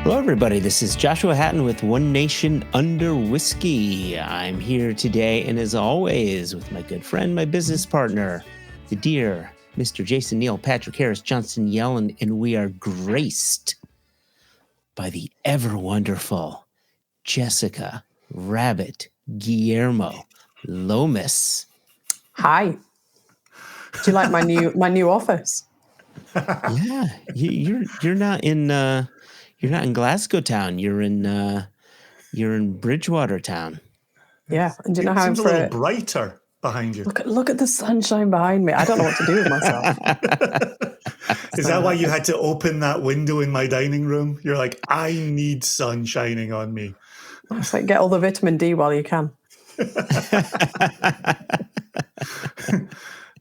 Hello, everybody. This is Joshua Hatton with One Nation Under Whisky. I'm here today, and as always, with my good friend, my business partner, the dear Mr. Jason Neal, Patrick Harris, Johnson Yellen, and we are graced by the ever wonderful Jessica Rabbit Guillermo Lomas. Hi. Do you like my new office? Yeah, you're not in Glasgow town. You're in Bridgewater town. Yeah, and do you know how seems a little brighter behind you? Look at the sunshine behind me. I don't know what to do with myself. Is that why you had to open that window in my dining room? You're like, I need sun shining on me. It's like, get all the vitamin D while you can.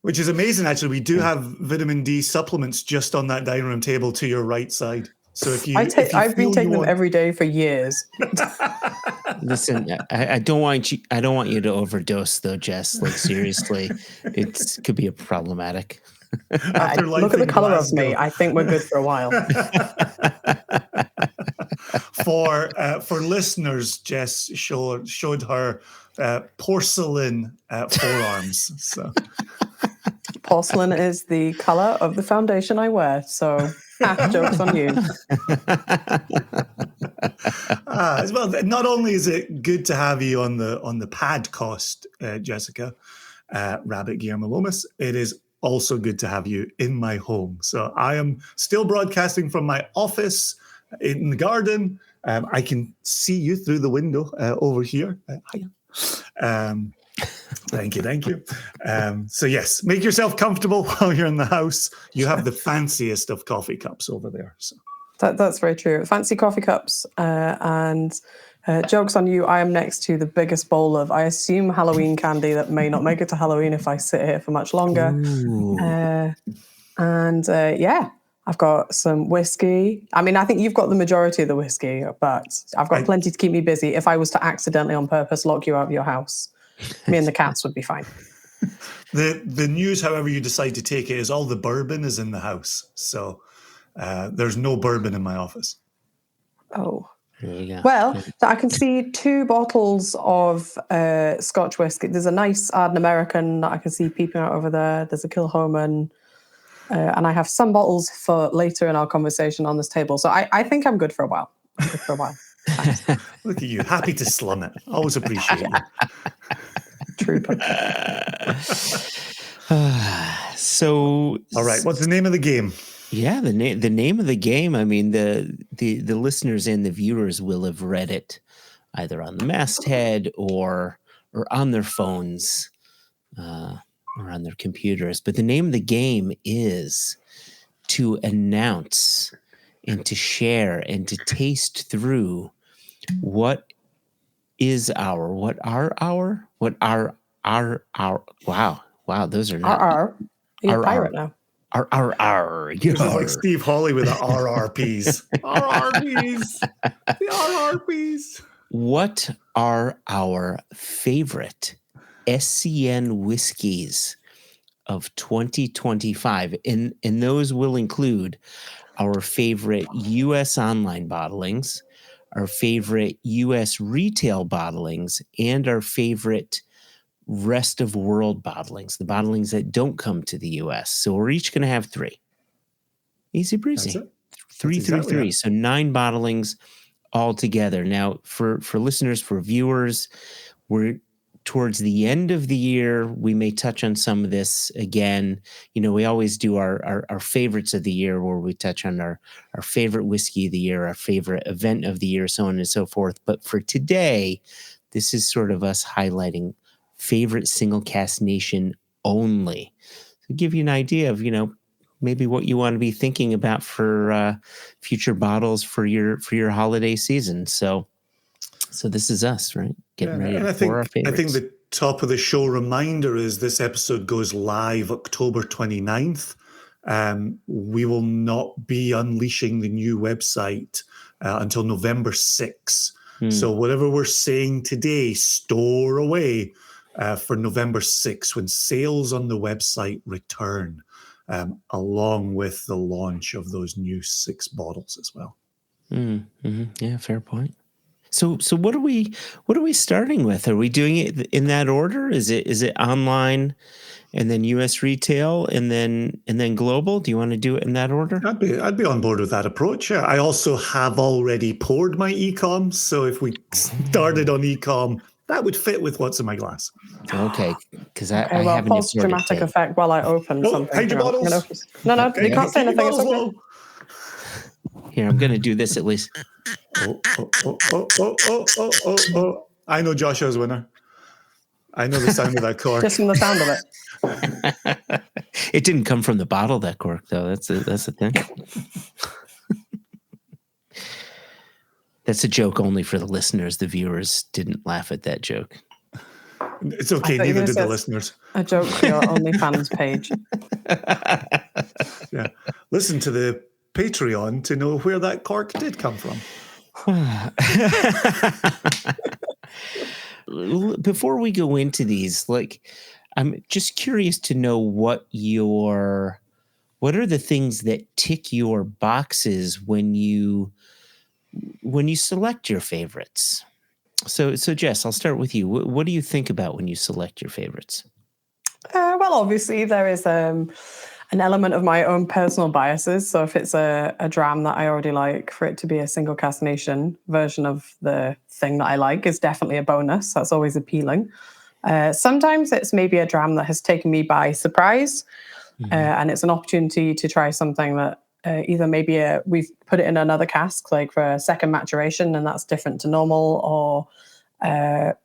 Which is amazing, actually. We do have vitamin D supplements just on that dining room table to your right side. So if you, I've been taking them every day for years. Listen, I don't want you to overdose, though, Jess. Like, seriously, it could be problematic. Look at the color of me. I think we're good for a while. For listeners, Jess showed her porcelain forearms. So porcelain is the color of the foundation I wear. So joke's on you. As well, not only is it good to have you on the podcast, Jessica Rabbit Guillermo Lomas, it is also good to have you in my home. So I am still broadcasting from my office in the garden. I can see you through the window over here. Thank you. So yes, make yourself comfortable while you're in the house. You have the fanciest of coffee cups over there. So that's very true. Fancy coffee cups and jokes on you. I am next to the biggest bowl of, I assume, Halloween candy that may not make it to Halloween if I sit here for much longer. Yeah, I've got some whiskey. I mean, I think you've got the majority of the whiskey, but I've got plenty to keep me busy. If I was to accidentally on purpose lock you out of your house, me and the cats would be fine. The news, however you decide to take it, is all the bourbon is in the house. So there's no bourbon in my office. Oh. There you go. Well, so I can see 2 bottles of Scotch whiskey. There's a nice Arden American that I can see peeping out over there. There's a Kilchoman. And I have some bottles for later in our conversation on this table. So I think I'm good for a while. Look at you. Happy to slum it. Always appreciate it. Trooper. So, all right. What's the name of the game? Yeah, the name of the game. I mean, the listeners and the viewers will have read it either on the masthead or on their phones or on their computers. But the name of the game is to announce and to share and to taste through what are wow, those are not You're a pirate now. This is like Steve Hawley with the RRPs. RRPs. The RRPs. What are our favorite SCN Whiskies of 2025? And those will include our favorite U.S. online bottlings, our favorite U.S. retail bottlings, and our favorite rest of world bottlings, the bottlings that don't come to the U.S. So we're each going to have 3. Easy breezy. Three. So 9 bottlings all together. Now, for listeners, for viewers, we're towards the end of the year. We may touch on some of this again. You know, we always do our favorites of the year, where we touch on our favorite whiskey of the year, our favorite event of the year, so on and so forth. But for today, this is sort of us highlighting favorite single cask nation only, to give you an idea of, you know, maybe what you want to be thinking about for future bottles for your holiday season. So this is us, right? Getting ready for our favorites. I think the top of the show reminder is this episode goes live October 29th. We will not be unleashing the new website until November 6th. So whatever we're saying today, store away for November 6th, when sales on the website return, along with the launch of those new 6 bottles as well. Yeah, fair point. So what are we starting with? Are we doing it in that order? Is it online and then US retail and then global? Do you want to do it in that order? I'd be on board with that approach. Yeah. I also have already poured my e-com, so if we started on e-com, that would fit with what's in my glass. Okay, because I Okay, well, haven't pause poured it dramatic yet. effect while I open Oh, something. hide your Hang on, I'm bottles. gonna no, you can't say Keep your anything. It's bottles okay. low. Here, I'm going to do this at least. Oh. I know Joshua's winner. I know the sound of that cork. Just from the sound of it. It didn't come from the bottle, that cork, though. That's the thing. That's a joke only for the listeners. The viewers didn't laugh at that joke. It's okay. Neither did the listeners. A joke for your OnlyFans page. Yeah. Listen to the Patreon to know where that cork did come from. Before we go into these, I'm just curious to know what are the things that tick your boxes when you select your favorites. So Jess, I'll start with you. What do you think about when you select your favorites? Well, obviously there is an element of my own personal biases. So if it's a dram that I already like, for it to be a single cask nation version of the thing that I like is definitely a bonus. That's always appealing. Sometimes it's maybe a dram that has taken me by surprise, and it's an opportunity to try something that either maybe we've put it in another cask, like for a second maturation, and that's different to normal, or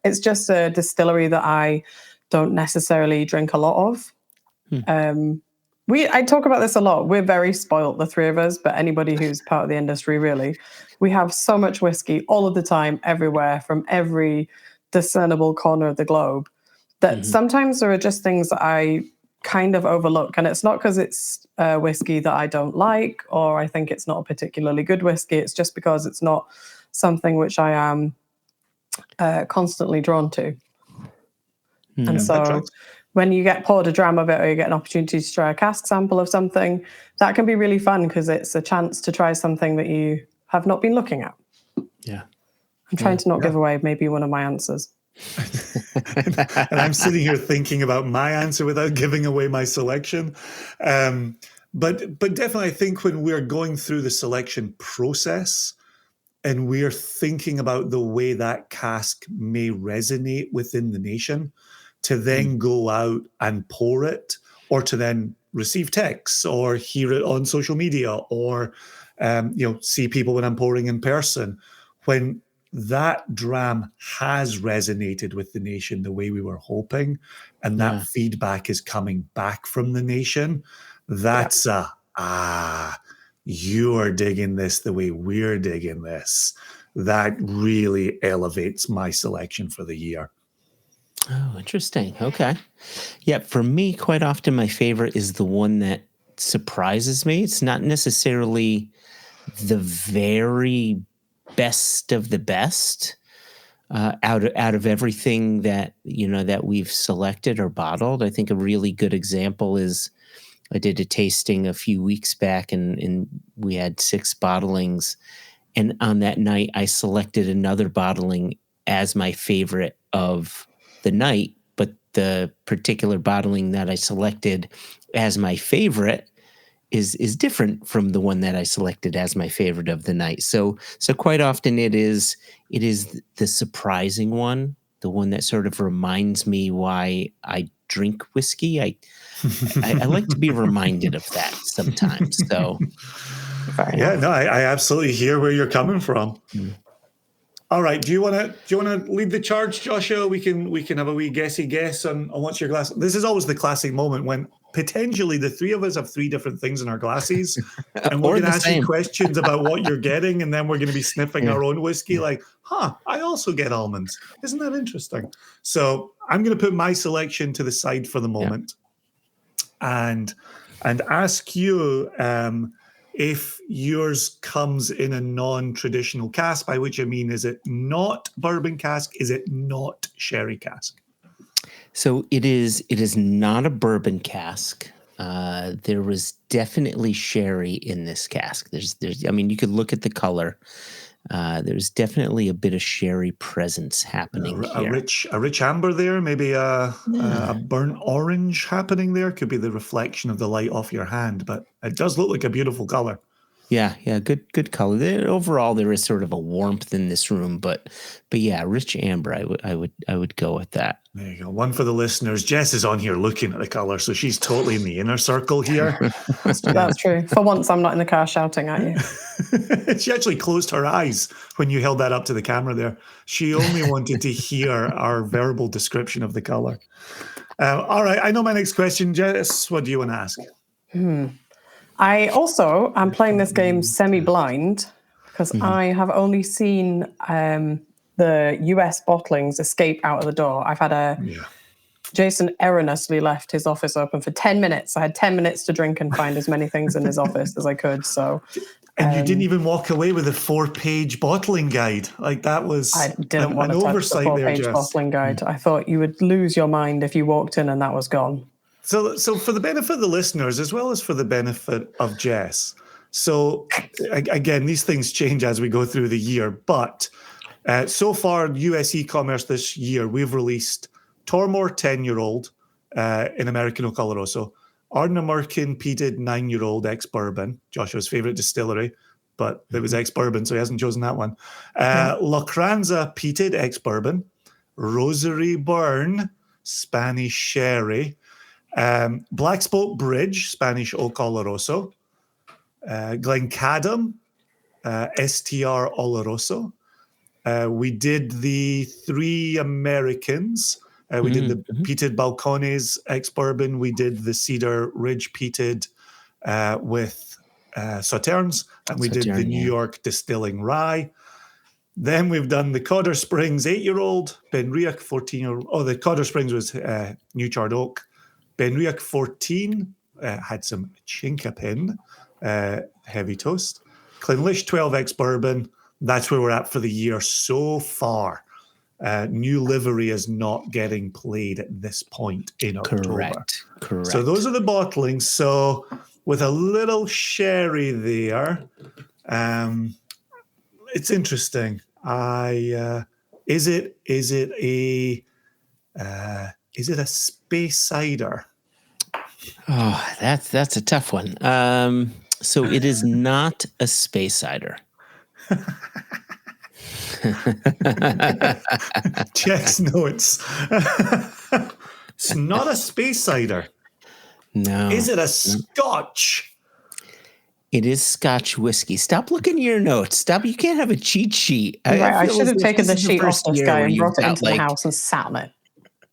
it's just a distillery that I don't necessarily drink a lot of. I talk about this a lot. We're very spoilt, the three of us, but anybody who's part of the industry, really. We have so much whiskey all of the time, everywhere, from every discernible corner of the globe, that sometimes there are just things that I kind of overlook. And it's not because it's whiskey that I don't like, or I think it's not a particularly good whiskey. It's just because it's not something which I am constantly drawn to. And so when you get poured a dram of it, or you get an opportunity to try a cask sample of something, that can be really fun because it's a chance to try something that you have not been looking at. Yeah. I'm trying to not give away maybe one of my answers. And I'm sitting here thinking about my answer without giving away my selection. But definitely, I think when we're going through the selection process and we're thinking about the way that cask may resonate within the nation, to then go out and pour it, or to then receive texts or hear it on social media, or see people when I'm pouring in person, when that dram has resonated with the nation the way we were hoping, and that feedback is coming back from the nation, that's you are digging this the way we're digging this. That really elevates my selection for the year. Oh, interesting. Okay. Yeah, for me, quite often my favorite is the one that surprises me. It's not necessarily the very best of the best out of everything that that we've selected or bottled. I think a really good example is I did a tasting a few weeks back, and we had 6 bottlings, and on that night I selected another bottling as my favorite of the night, but the particular bottling that I selected as my favorite is different from the one that I selected as my favorite of the night. So quite often it is the surprising one, the one that sort of reminds me why I drink whiskey. I like to be reminded of that sometimes. So I absolutely hear where you're coming from. All right, do you want to lead the charge, Joshua? We can have a wee guess on what's your glass. This is always the classic moment when potentially the three of us have 3 different things in our glasses, and we're going to ask you questions about what you're getting, and then we're going to be sniffing our own whiskey like, I also get almonds. Isn't that interesting? So I'm going to put my selection to the side for the moment and ask you if yours comes in a non-traditional cask, by which I mean, is it not bourbon cask? Is it not sherry cask? So it is not a bourbon cask. there was definitely sherry in this cask. There's. I mean, you could look at the color. There's definitely a bit of sherry presence happening A here. rich amber there, maybe a burnt orange happening there. Could be the reflection of the light off your hand, but it does look like a beautiful color. Yeah, good color. Overall, there is sort of a warmth in this room, but yeah, rich amber. I would go with that. There you go. One for the listeners. Jess is on here looking at the color, so she's totally in the inner circle here. That's true. For once, I'm not in the car shouting at you. She actually closed her eyes when you held that up to the camera there. She only wanted to hear our verbal description of the color. All right, I know my next question. Jess, what do you want to ask? I also am playing this game semi-blind because I have only seen the US bottlings escape out of the door. I've had Jason erroneously left his office open for 10 minutes. I had 10 minutes to drink and find as many things in his office as I could. So, and you didn't even walk away with a 4-page bottling guide. Like that was I didn't want an to touch oversight the there, 4-page Jess. bottling guide. I thought you would lose your mind if you walked in and that was gone. So for the benefit of the listeners, as well as for the benefit of Jess, so again, these things change as we go through the year, but so far, US e-commerce this year, we've released Tormore 10-year-old in American Oloroso, Ardnamurchan peated 9-year-old ex-bourbon, Joshua's favorite distillery, but it was ex-bourbon, so he hasn't chosen that one. Locranza peated ex-bourbon, Rosary Burn, Spanish sherry, Black Spoke Bridge, Spanish Oak Oloroso, Glencadam, STR Oloroso. We did the 3 Americans. We did the peated Balcones ex-bourbon. We did the Cedar Ridge peated with Sauternes. And we did the New York Distilling Rye. Then we've done the Codder Springs 8-year-old, Benriach 14-year-old. Oh, the Codder Springs was New Charred Oak. Benriach 14 had some Chinkapin, heavy toast. Clinlish 12 ex-bourbon. That's where we're at for the year so far. New livery is not getting played at this point in October. Correct. So those are the bottlings. So with a little sherry there, it's interesting. Is it a space cider? Oh, that's a tough one. So it is not a space cider. Jess notes. It's not a space cider. No. Is it a Scotch? It is Scotch whiskey. Stop looking at your notes. Stop. You can't have a cheat sheet. I should have taken the sheet off this guy and brought it into the house and sat on it.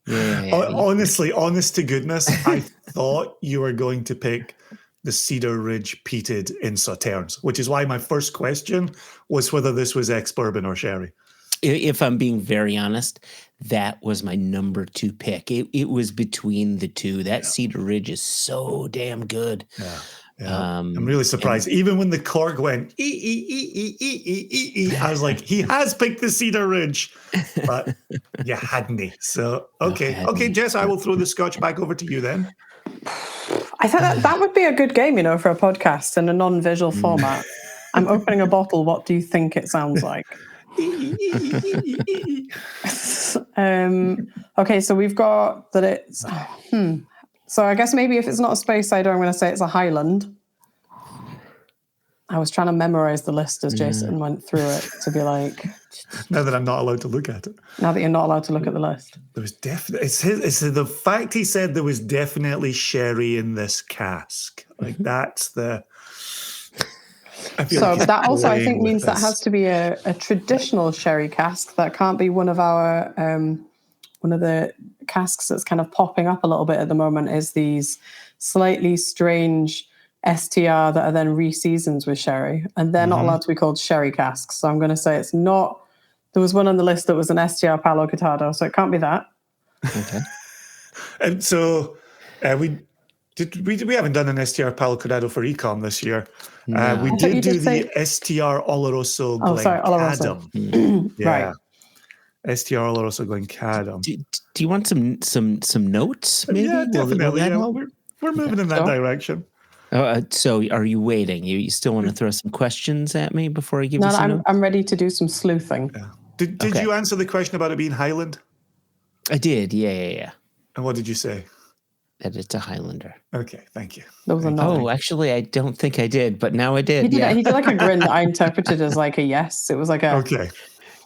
Yeah. Honestly, honest to goodness, I thought you were going to pick the Cedar Ridge peated in Sauternes, which is why my first question was whether this was ex-bourbon or sherry. If I'm being very honest, that was my number 2 pick. It was between the two. That Cedar Ridge is so damn good. Yeah. I'm really surprised. Even when the cork went, I was like, he has picked the Cedar Ridge, but you hadn't. So, okay, Jess, I will throw the Scotch back over to you then. I thought that would be a good game, for a podcast in a non-visual format. I'm opening a bottle. What do you think it sounds like? Okay, so we've got that it's... So I guess maybe if it's not a space cider, I'm going to say it's a Highland. I was trying to memorize the list as Jason went through it to be like... Now that I'm not allowed to look at it. Now that you're not allowed to look at the list. There was definitely... It's the fact he said there was definitely sherry in this cask. Like, that's the... So that also, I think, means that has to be a traditional sherry cask. That can't be one of our... one of the casks that's kind of popping up a little bit at the moment is these slightly strange STR that are then re-seasons with sherry. And they're not allowed to be called sherry casks. So I'm going to say it's not... There was one on the list that was an STR Palo Cortado, so it can't be that. Okay. And so we haven't done an STR Palo Cortado for Ecom this year. No. We did do the STR Oloroso Glencadam. Right. STR Oloroso Glencadam. Do you want some notes? Maybe? Yeah, definitely. We're moving in that direction. So are you waiting? You still want to throw some questions at me before I give No, you some notes? I'm ready to do some sleuthing. Yeah. Did you answer the question about it being Highland? I did. Yeah. And what did you say? That it's a Highlander. Okay, thank you. That was a no. Oh, actually, I don't think I did, but now I did. He did like a grin that I interpreted as like a yes. It was like a... Okay.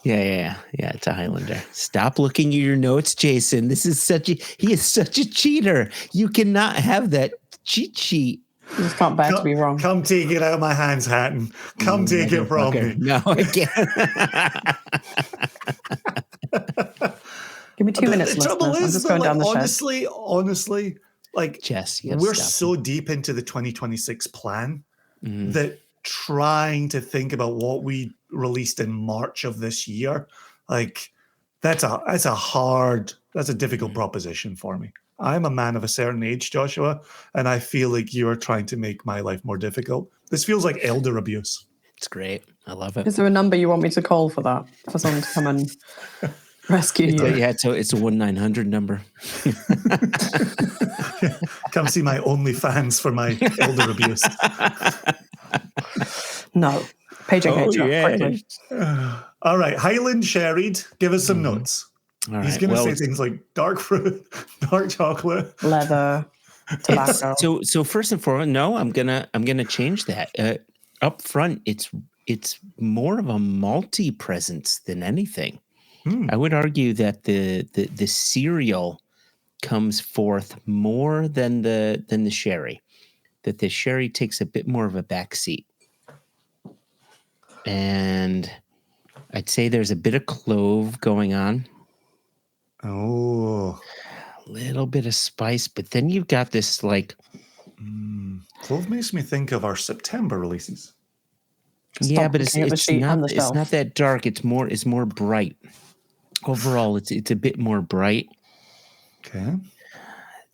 Yeah, it's a Highlander. Stop looking at your notes, Jason. He is such a cheater. You cannot have that cheat sheet. You just can't bear to be wrong. Come take it out of my hands, Hatton. Come take it from me. No, I can't. Give me 2 minutes. The trouble listeners. I'm is, just going down the honestly, like, Jess, we're so deep into the 2026 plan that trying to think about what we released in March of this year, like, that's a difficult proposition for me. I'm a man of a certain age, Joshua, and I feel like you are trying to make my life more difficult. This feels like elder abuse. It's great. I love it. Is there a number you want me to call for that? For someone to come and rescue you? Yeah, so it's a 1-900 number. Come see my OnlyFans for my elder abuse. No. Paging HR, quickly. All right, Highland Sherried, give us some notes. All right. He's going to say things like dark fruit, dark chocolate, leather, tobacco. So first and foremost, no, I'm gonna change that. Up front, it's more of a malty presence than anything. I would argue that the cereal comes forth more than the sherry. That the sherry takes a bit more of a backseat, and I'd say there's a bit of clove going on. Oh, a little bit of spice, but then you've got this like clove makes me think of our September releases. But it's not that dark. It's more bright. Overall, it's a bit more bright. Okay.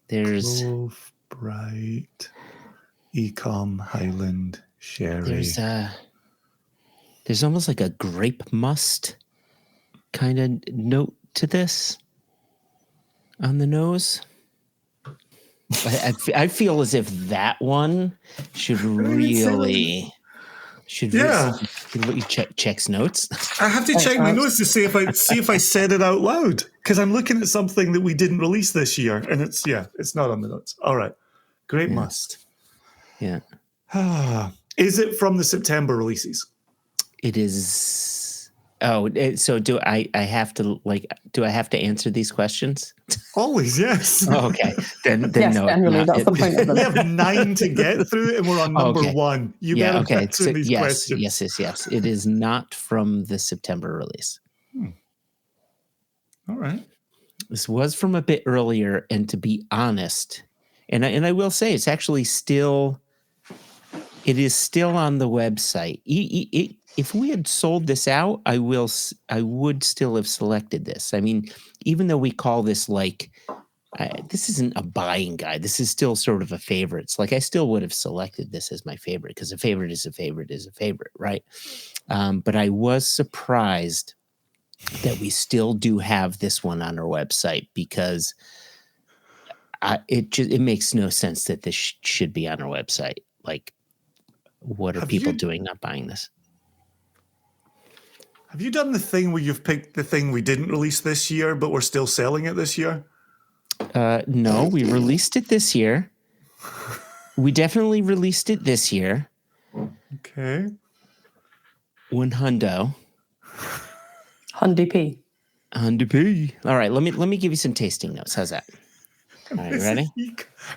There's clove, bright, Ecom, Highland, sherry. There's almost like a grape must kind of note to this on the nose. I feel as if that one should really checks notes. I have to check my notes to see if I said it out loud, because I'm looking at something that we didn't release this year, and it's not on the notes. All right, grape must. Yeah. Is it from the September releases? It is. Oh, so do I have to answer these questions? Always, yes. Oh, okay. Then yes, no. Generally, that's the point of them. We have 9 to get through, and we're on number 1. You better get through these questions. Yes. It is not from the September release. All right. This was from a bit earlier, and to be honest, and I will say it's actually still. It is still on the website. If we had sold this out, I would still have selected this. I mean, even though we call this this isn't a buying guide. This is still sort of a favorites. Like I still would have selected this as my favorite because a favorite is a favorite is a favorite, right? But I was surprised that we still do have this one on our website because it makes no sense that this should be on our website. Like, what are people doing not buying this? Have you done the thing where you've picked the thing we didn't release this year, but we're still selling it this year? No, we released it this year. We definitely released it this year. Okay. One hundo. Hundy P. Hundy P. All right, let me give you some tasting notes. How's that? All right, ready?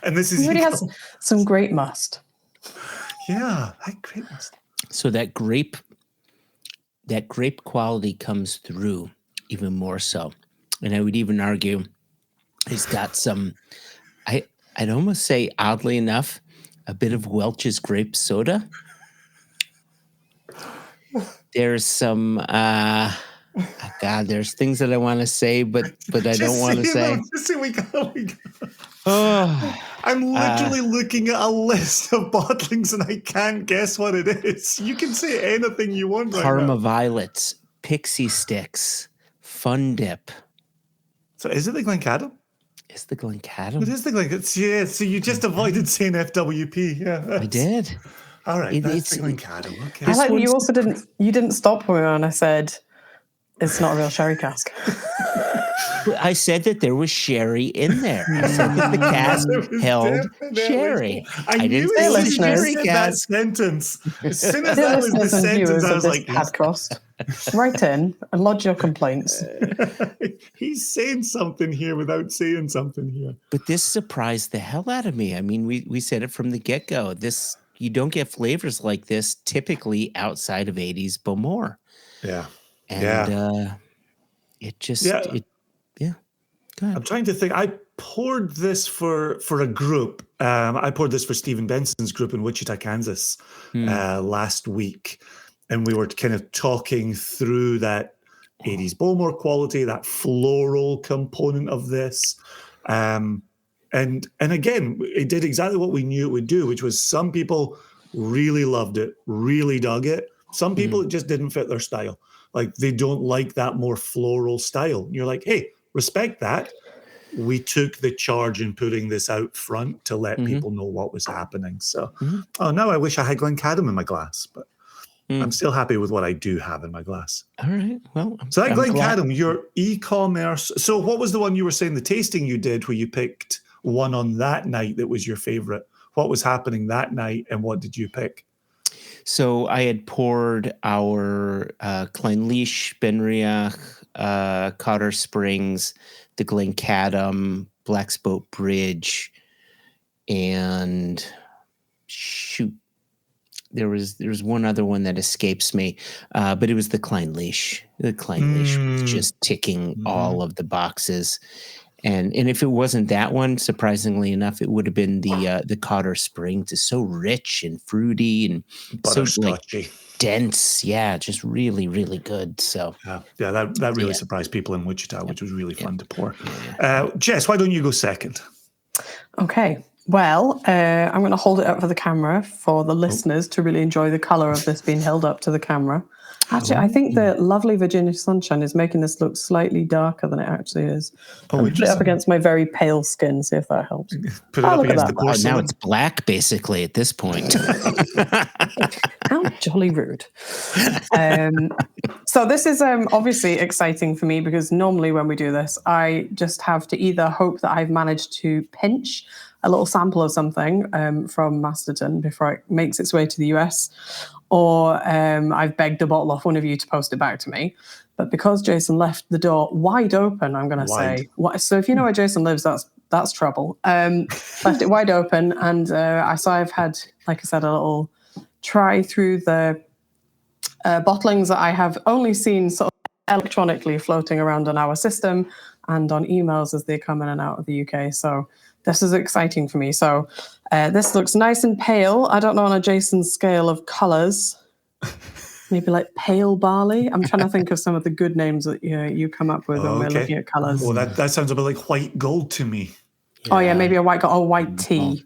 And this is He already has some great must. Yeah, that grape must. So that grape quality comes through even more so. And I would even argue it's got some, I'd almost say, oddly enough, a bit of Welch's grape soda. There's some, there's things that I want to say, but I don't want to say. We go. Oh, I'm literally looking at a list of bottlings and I can't guess what it is. You can say anything you want right Parma now. Violets, Pixie Sticks, Fun Dip. So is it the Glencadam? It's the Glencadam. It is the Glencadam. Yeah, so you just avoided saying FWP. Yeah, I did. All right, that's the It's Glencadam. Okay. I like that you also didn't stop me when I said it's not a real sherry cask. I said that there was sherry in there. I said that the cask held sherry. I knew say as soon as you listeners. said that sentence. As soon as Dear that was the listeners and sentence, viewers I of was this like, podcast, write in and lodge your complaints. he's saying something here without saying something here. But this surprised the hell out of me. I mean, we said it from the get-go. You don't get flavors like this typically outside of 80s Bowmore. Yeah. And it just Go ahead. I'm trying to think. I poured this for a group. I poured this for Stephen Benson's group in Wichita, Kansas last week. And we were kind of talking through that 80s Bowmore quality, that floral component of this. And again, it did exactly what we knew it would do, which was some people really loved it, really dug it. Some people, it just didn't fit their style. Like they don't like that more floral style. And you're like, hey, respect that. We took the charge in putting this out front to let people know what was happening. So, now I wish I had Glencadam in my glass, but I'm still happy with what I do have in my glass. All right. Well, so that Glencadam, your e-commerce. So what was the one you were saying, the tasting you did where you picked one on that night that was your favorite? What was happening that night and what did you pick? So I had poured our Clynelish, Benriach, Cotter Springs, the Glencadam, Blacksboat Bridge, and shoot, there was one other one that escapes me, but it was the Clynelish. The Clynelish was just ticking all of the boxes. And if it wasn't that one, surprisingly enough, it would have been the Cotter Springs. It's so rich and fruity and so like dense. Yeah, just really, really good. So that really surprised people in Wichita, which was really fun to pour. Jess, why don't you go second? Okay. Well, I'm going to hold it up for the camera for the listeners to really enjoy the color of this being held up to the camera. Actually, I think the lovely Virginia Sunshine is making this look slightly darker than it actually is. I'll put it up against my very pale skin, see if that helps. Put it up against the porcelain. Now it's black, basically, at this point. How jolly rude. So this is obviously exciting for me because normally when we do this, I just have to either hope that I've managed to pinch a little sample of something from Masterton before it makes its way to the US, or I've begged a bottle off one of you to post it back to me. But because Jason left the door wide open, I'm going to say, so if you know where Jason lives, that's trouble. Left it wide open, and I've had, like I said, a little try through the bottlings that I have only seen sort of electronically floating around on our system and on emails as they come in and out of the UK. So this is exciting for me. So this looks nice and pale. I don't know on a Jason's scale of colours. Maybe like pale barley. I'm trying to think of some of the good names that you come up with when we're looking at colours. Well, that sounds a bit like white gold to me. Yeah. Oh yeah, maybe a white gold or white tea.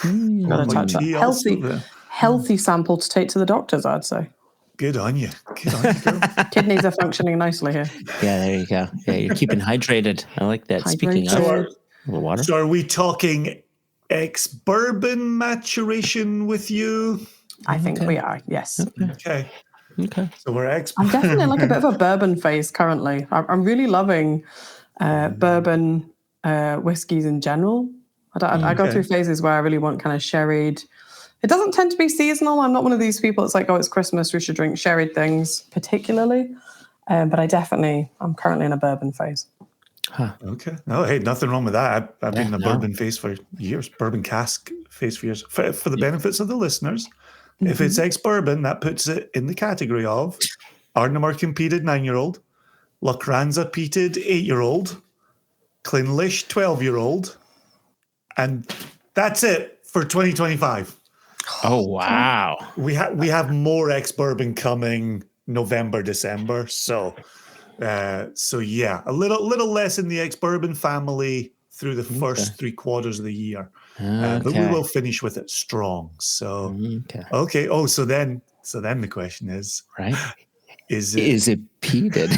Got to touch that. Healthy sample to take to the doctors, I'd say. Good on you. Good on you, girl. Kidneys are functioning nicely here. Yeah, there you go. Yeah, you're keeping hydrated. I like that. Speaking of water. So are we talking ex-bourbon maturation with you? I think we are, yes. Okay. So we're I'm definitely in like a bit of a bourbon phase currently. I'm really loving bourbon whiskies in general. I go through phases where I really want kind of sherried. It doesn't tend to be seasonal. I'm not one of these people that's like, oh, it's Christmas, we should drink sherried things particularly. But I'm currently in a bourbon phase. Huh. Okay. No, hey, nothing wrong with that. I've been in a bourbon phase for years, bourbon cask phase for years. For the benefits of the listeners, if it's ex-bourbon, that puts it in the category of Ardnamurchan peated 9-year-old, Lochranza peated 8-year-old, Clynelish 12-year-old, and that's it for 2025. Oh, wow. We have more ex-bourbon coming November, December. So yeah, a little less in the ex-bourbon family through the first 3 quarters of the year. But we will finish with it strong. So, okay. Oh, so then the question is, right? Is it peated?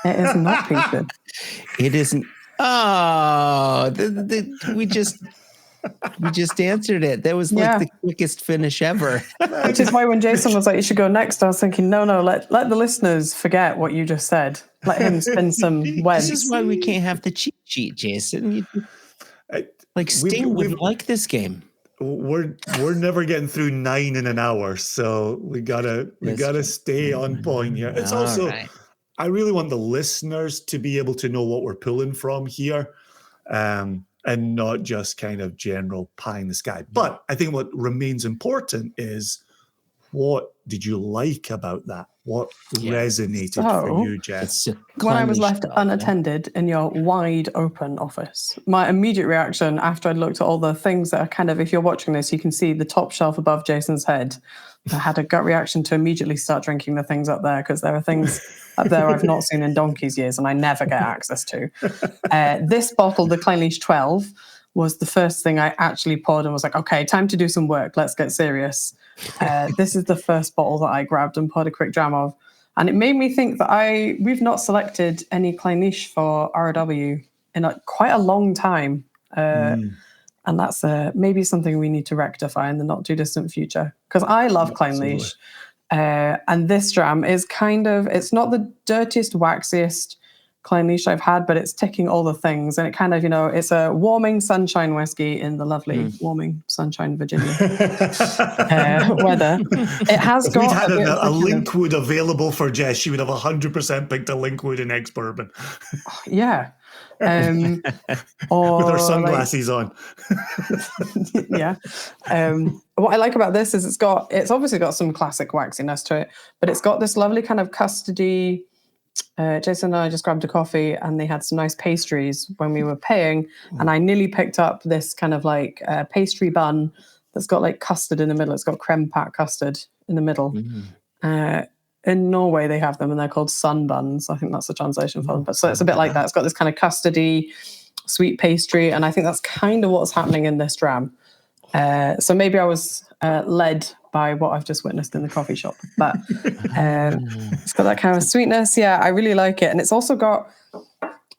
It is not peated. It isn't. Oh, we just answered it. That was like the quickest finish ever. Which is why when Jason was like, you should go next, I was thinking, no, let the listeners forget what you just said. Let him spin some webs. This is why we can't have the cheat sheet, Jason. Sting wouldn't like this game. We're never getting through 9 in an hour, so we gotta stay on point here. It's also right. I really want the listeners to be able to know what we're pulling from here, and not just kind of general pie in the sky. But I think what remains important is, what did you like about that? What resonated for you, Jess? When I was left unattended in your wide open office, my immediate reaction after I'd looked at all the things that are kind of, if you're watching this, you can see the top shelf above Jason's head. I had a gut reaction to immediately start drinking the things up there, because there are things up there I've not seen in donkey's years and I never get access to. This bottle, the Clynelish 12, was the first thing I actually poured and was like, okay, time to do some work. Let's get serious. This is the first bottle that I grabbed and poured a quick dram of. And it made me think that we've not selected any Clynelish for ROW in quite a long time. And that's maybe something we need to rectify in the not too distant future. Because I love Clynelish. And this dram is it's not the dirtiest, waxiest Clynelish I've had, but it's ticking all the things. And it kind of, it's a warming sunshine whiskey in the lovely warming sunshine Virginia weather. It has got... If we'd had a Linkwood available for Jess, she would have 100% picked a Linkwood in ex-bourbon. Yeah. Or with her sunglasses on. Yeah. What I like about this is it's obviously got some classic waxiness to it, but it's got this lovely kind of custardy... Jason and I just grabbed a coffee and they had some nice pastries when we were paying, and I nearly picked up this kind of like pastry bun that's got like custard in the middle. It's got creme pat custard in the middle. In Norway they have them and they're called sun buns. I think that's the translation for them. But so it's a bit like that. It's got this kind of custardy sweet pastry, and I think that's kind of what's happening in this dram. So maybe I was led by what I've just witnessed in the coffee shop. But it's got that kind of sweetness. Yeah, I really like it. And it's also got,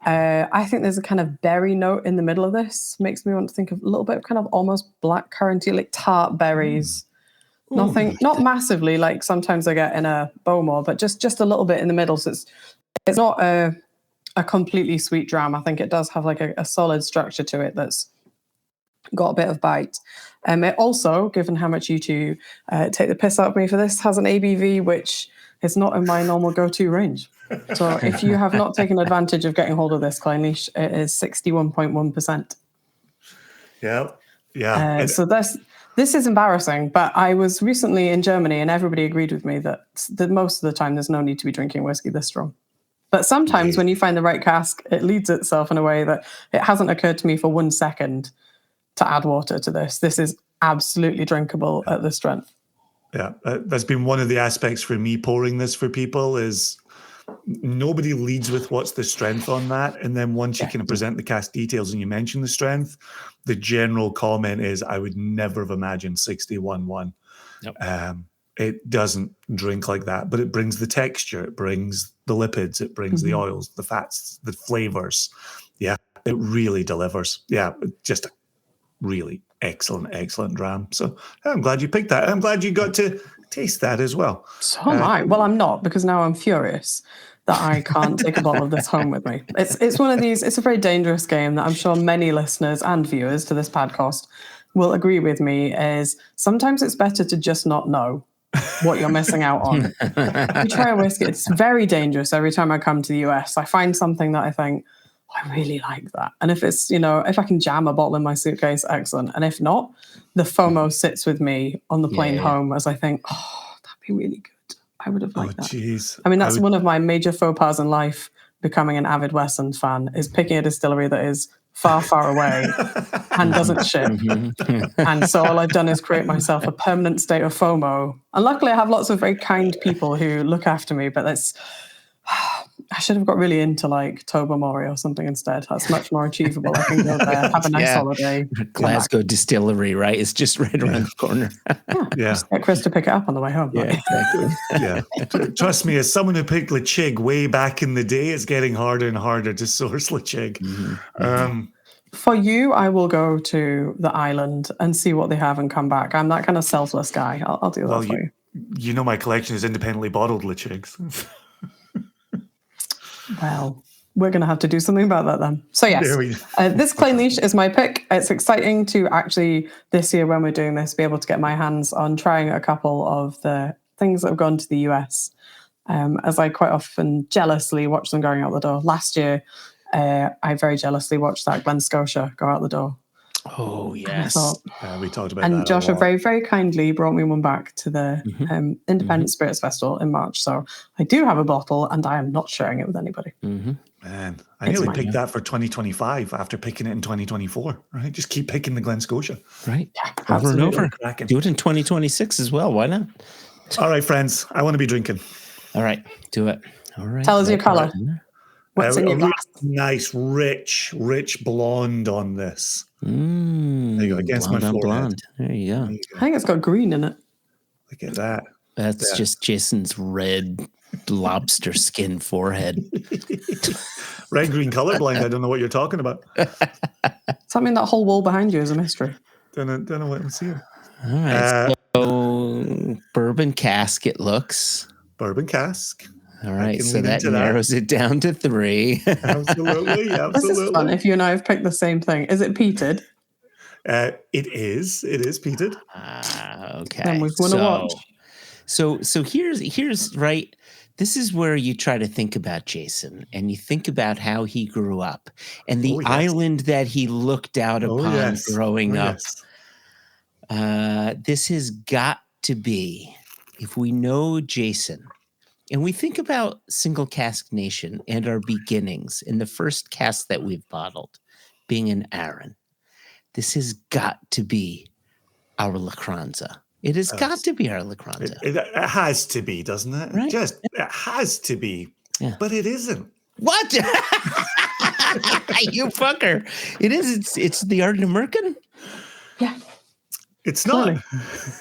I think there's a kind of berry note in the middle of this. Makes me want to think of a little bit of kind of almost blackcurranty, like tart berries. Nothing, not massively like sometimes I get in a Bowmore, but just a little bit in the middle. So it's not a completely sweet dram. I think it does have like a solid structure to it that's got a bit of bite. It also, given how much you two take the piss out of me for this, has an ABV which is not in my normal go-to range. So if you have not taken advantage of getting hold of this Clynelish, it is 61.1%. Yeah. So this is embarrassing, but I was recently in Germany and everybody agreed with me that most of the time there's no need to be drinking whiskey this strong. But sometimes when you find the right cask, it leads itself in a way that it hasn't occurred to me for 1 second to add water to this. This is absolutely drinkable at the strength. Yeah, that's been one of the aspects for me pouring this for people is nobody leads with what's the strength on that. And then once you kind of present the cask details and you mention the strength, the general comment is, I would never have imagined 61.1. Nope. It doesn't drink like that, but it brings the texture, it brings the lipids, it brings the oils, the fats, the flavors. Yeah, it really delivers. Yeah, just a really excellent dram. So I'm glad you picked that. I'm glad you got to taste that as well. So am I. Well, I'm not, because now I'm furious that I can't take a bottle of this home with me. It's one of these, it's a very dangerous game that I'm sure many listeners and viewers to this podcast will agree with me, is sometimes it's better to just not know what you're missing out on. You try a whiskey, it's very dangerous. Every time I come to the US, I find something that I think, I really like that. And if it's, if I can jam a bottle in my suitcase, excellent. And if not, the FOMO sits with me on the plane home as I think, that'd be really good. I would have liked that. Geez. I mean, that's one of my major faux pas in life, becoming an avid Western fan, is picking a distillery that is far, far away and doesn't ship. And so all I've done is create myself a permanent state of FOMO. And luckily I have lots of very kind people who look after me, but I should have got really into like Tobermory or something instead. That's much more achievable. I can go there, have a nice holiday. Glasgow Distillery, right? It's just right around the corner. Just get Chris to pick it up on the way home. Yeah, exactly. Yeah. Trust me, as someone who picked Lechig way back in the day, it's getting harder and harder to source Lechig. For you, I will go to the island and see what they have and come back. I'm that kind of selfless guy. I'll do that for you. You know my collection is independently bottled Lechigs. Well, we're going to have to do something about that then. So yes, this Clynelish is my pick. It's exciting to actually, this year when we're doing this, be able to get my hands on trying a couple of the things that have gone to the US, as I quite often jealously watch them going out the door. Last year, I very jealously watched that Glen Scotia go out the door. Oh, yes. We talked about that. And Joshua very, very kindly brought me one back to the Independent Spirits Festival in March. So I do have a bottle and I am not sharing it with anybody. Man, I nearly picked that for 2025 after picking it in 2024, right? Just keep picking the Glen Scotia. Right. Over and over. Do it in 2026 as well. Why not? All right, friends. I want to be drinking. All right. Do it. All right. Tell us your color. What's in your glass? Nice, rich blonde on this. There you go, against my forehead. Blonde. There you go. I think it's got green in it. Look at that. That's just Jason's red lobster skin forehead. Red, green, colorblind. I don't know what you're talking about. Does that mean that whole wall behind you is a mystery? Don't know what I'm seeing. All right. So bourbon cask it looks. Bourbon cask. All right, so that narrows it down to 3. Absolutely. This is fun if you and I have picked the same thing. Is it peated? It is peated. Okay. And we've won a watch. So here's right. This is where you try to think about Jason and you think about how he grew up and the island that he looked out upon growing up. This has got to be, if we know Jason, and we think about Single Cask Nation and our beginnings in the first cask that we've bottled being an Aaron, this has got to be our Lacranza. It has got to be our Lacranza. It has to be, doesn't it? Right. Just, it has to be. Yeah. But it isn't. What? You fucker. It is. It's the Art American? Yeah. It's not.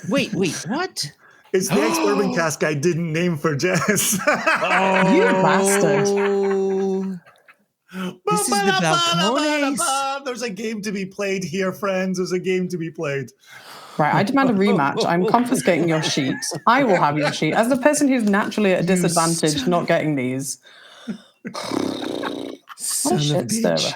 Wait, what? It's the ex-bourbon cask I didn't name for Jess. You bastard. This is the Balcones. There's a game to be played here, friends. There's a game to be played. Right, I demand a rematch. I'm confiscating your sheet. I will have your sheet. As the person who's naturally at a disadvantage not getting these. Son of a bitch.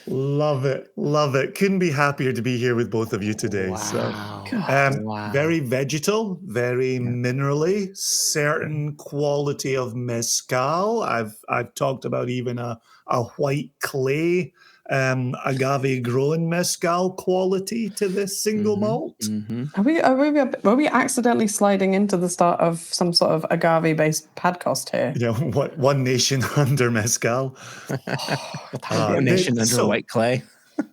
Love it. Couldn't be happier to be here with both of you today. Wow. So, very vegetal, very minerally, certain quality of mezcal. I've talked about even a white clay agave grown mezcal quality to this single malt. Are we accidentally sliding into the start of some sort of agave based podcast here? You know what? One Nation Under mezcal. One Nation Under white clay.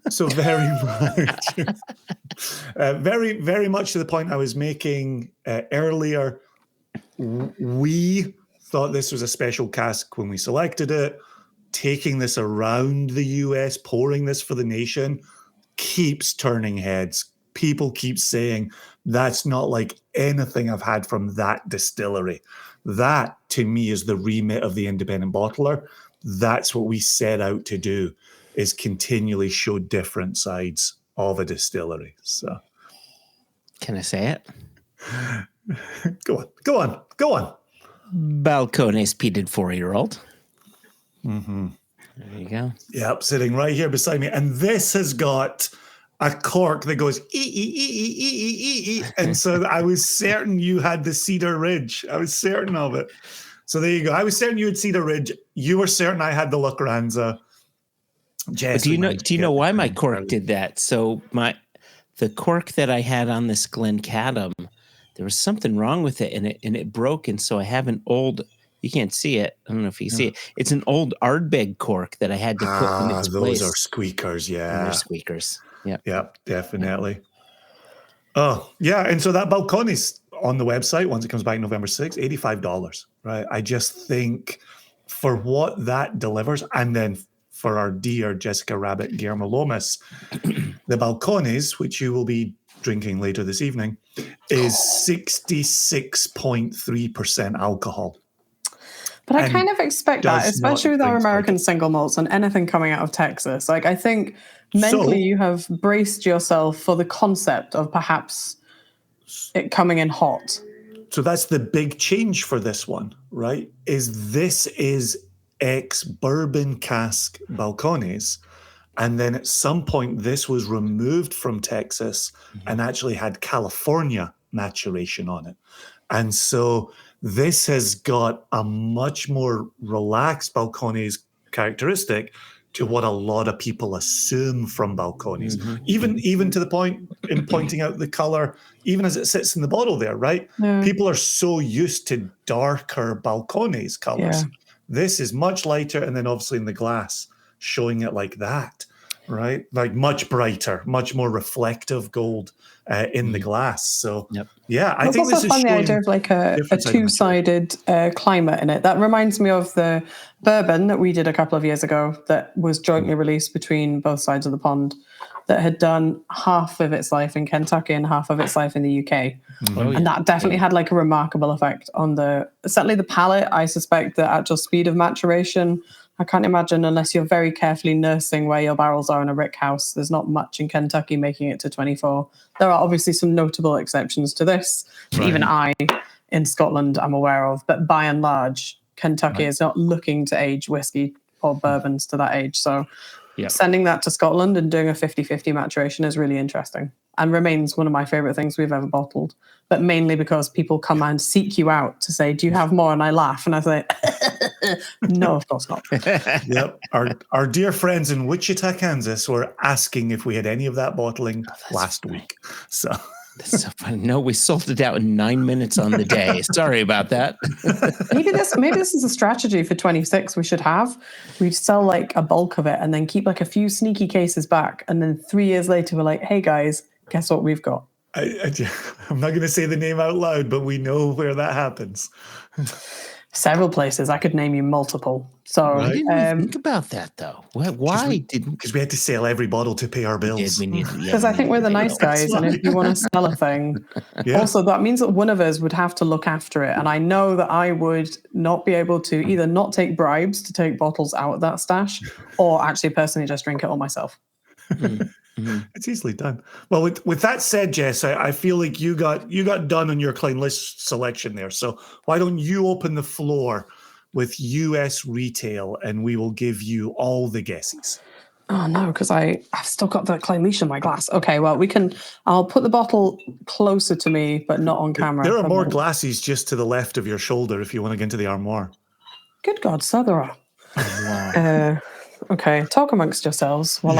So very much, very much to the point I was making earlier. We thought this was a special cask when we selected it. Taking this around the US, pouring this for the nation, keeps turning heads. People keep saying, that's not like anything I've had from that distillery. That, to me, is the remit of the independent bottler. That's what we set out to do, is continually show different sides of a distillery. So, can I say it? Go on. Balcones peated 4-year-old. Mm-hmm. There you go. Yep, sitting right here beside me. And this has got a cork that goes ee. And so I was certain you had the Cedar Ridge. I was certain of it. So there you go. I was certain you had Cedar Ridge. You were certain I had the Lacranza. Jess, do you know why my cork did that? So the cork that I had on this Glencaddam, there was something wrong with it, and it broke. And so I have an old. You can't see it. I don't know if you see it. It's an old Ardbeg cork that I had to put in its place. Those are squeakers, yeah. They're squeakers. Yep, definitely. Oh, yeah. And so that Balcones on the website, once it comes back November 6th, $85, right? I just think for what that delivers, and then for our dear Jessica Rabbit, Guillermo Lomas, the Balcones, which you will be drinking later this evening, is 66.3% alcohol. But I kind of expect that, especially with our American single malts and anything coming out of Texas. Like, I think mentally you have braced yourself for the concept of perhaps it coming in hot. So that's the big change for this one, right? This is ex-bourbon cask Balcones. And then at some point, this was removed from Texas and actually had California maturation on it. And so this has got a much more relaxed Balcones characteristic to what a lot of people assume from Balcones. Even to the point in pointing out the color, even as it sits in the bottle there, right? Yeah. People are so used to darker Balcones colors. Yeah. This is much lighter, and then obviously in the glass, showing it like that, right? Like much brighter, much more reflective gold in the glass. So yeah, I think this is fun, the idea of like a two-sided climate in it. That reminds me of the bourbon that we did a couple of years ago that was jointly released between both sides of the pond, that had done half of its life in Kentucky and half of its life in the UK. And that definitely had like a remarkable effect on certainly the palate. I suspect the actual speed of maturation, I can't imagine, unless you're very carefully nursing where your barrels are in a rick house, there's not much in Kentucky making it to 24. There are obviously some notable exceptions to this. Right. Even I, in Scotland, I'm aware of. But by and large, Kentucky is not looking to age whiskey or bourbons to that age. So sending that to Scotland and doing a 50-50 maturation is really interesting and remains one of my favorite things we've ever bottled. But mainly because people come and seek you out to say, do you have more? And I laugh and I say, no, of course not. Yep. Our dear friends in Wichita, Kansas were asking if we had any of that bottling last week. So that's so funny. No, we sold it out in 9 minutes on the day. Sorry about that. Maybe this is a strategy for 26 we should have. We'd sell like a bulk of it and then keep like a few sneaky cases back. And then 3 years later, we're like, hey guys, guess what we've got? I'm not going to say the name out loud, but we know where that happens. Several places. I could name you multiple. So I didn't think about that though. Why didn't? Because we had to sell every bottle to pay our bills. Because I think we're the nice guys, and if you want to sell a thing, also that means that one of us would have to look after it. And I know that I would not be able to either not take bribes to take bottles out of that stash, or actually personally just drink it all myself. It's easily done. Well, with that said, Jess, I feel like you got done on your Klein list selection there. So why don't you open the floor with US retail, and we will give you all the guesses. Oh no, because I've still got the Klein leash in my glass. Okay, well I'll put the bottle closer to me, but not on camera. There are more glasses just to the left of your shoulder if you want to get into the armoire. Good God, so there are. Wow. Okay, talk amongst yourselves while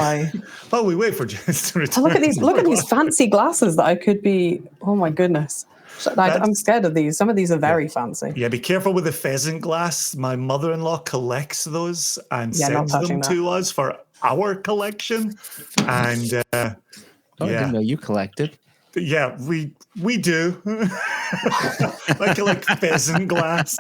While we wait for Jess to return. Look at these fancy glasses that I could be. Oh my goodness, I'm scared of these. Some of these are very fancy. Yeah, be careful with the pheasant glass. My mother-in-law collects those and sends them to us for our collection. And I didn't know you collected. Yeah, we do. I collect pheasant glass.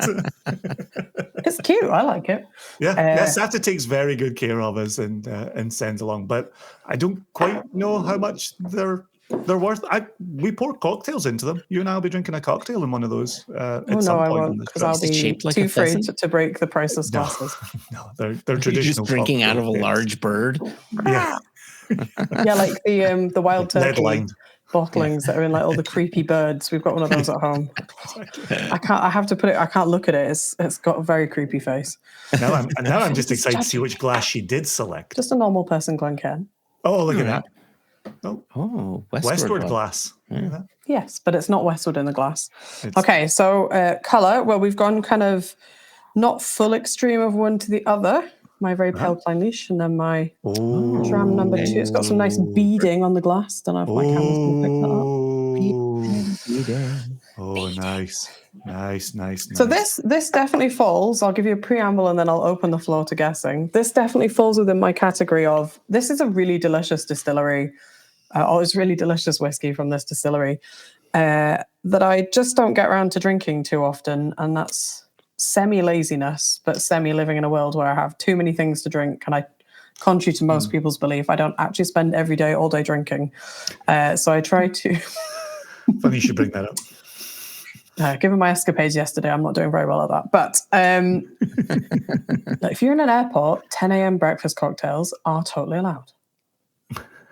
It's cute. I like it. Yeah, Sata takes very good care of us and sends along. But I don't quite know how much they're worth. We pour cocktails into them. You and I will be drinking a cocktail in one of those at some point. I won't, because I'll be too afraid to break the priceless glasses. No, they're traditional. You're just drinking out of a large bird. Yeah, yeah, like the wild turkey bottlings that are in like all the creepy birds. We've got one of those at home. I have to put it. I can't look at it. It's got a very creepy face. Now I'm just excited to see which glass she did select. Just a normal person Glencairn. Oh, look at that. Oh, Westward glass. Yeah. Yes, but it's not Westward in the glass. Okay, so colour. Well, we've gone kind of not full extreme of one to the other. My very pale Klein leash, and then my dram number 2. It's got some nice beading on the glass. Don't know if my camera's going to pick that up. Oh, nice. So this definitely falls. I'll give you a preamble, and then I'll open the floor to guessing. This definitely falls within my category of this is a really delicious distillery. It's really delicious whiskey from this distillery that I just don't get around to drinking too often, and that's semi-laziness, but semi-living in a world where I have too many things to drink, and I, contrary to most people's belief, I don't actually spend every day, all day drinking. So I try to... Funny you should bring that up. Given my escapades yesterday, I'm not doing very well at that. But if you're in an airport, 10 a.m. breakfast cocktails are totally allowed.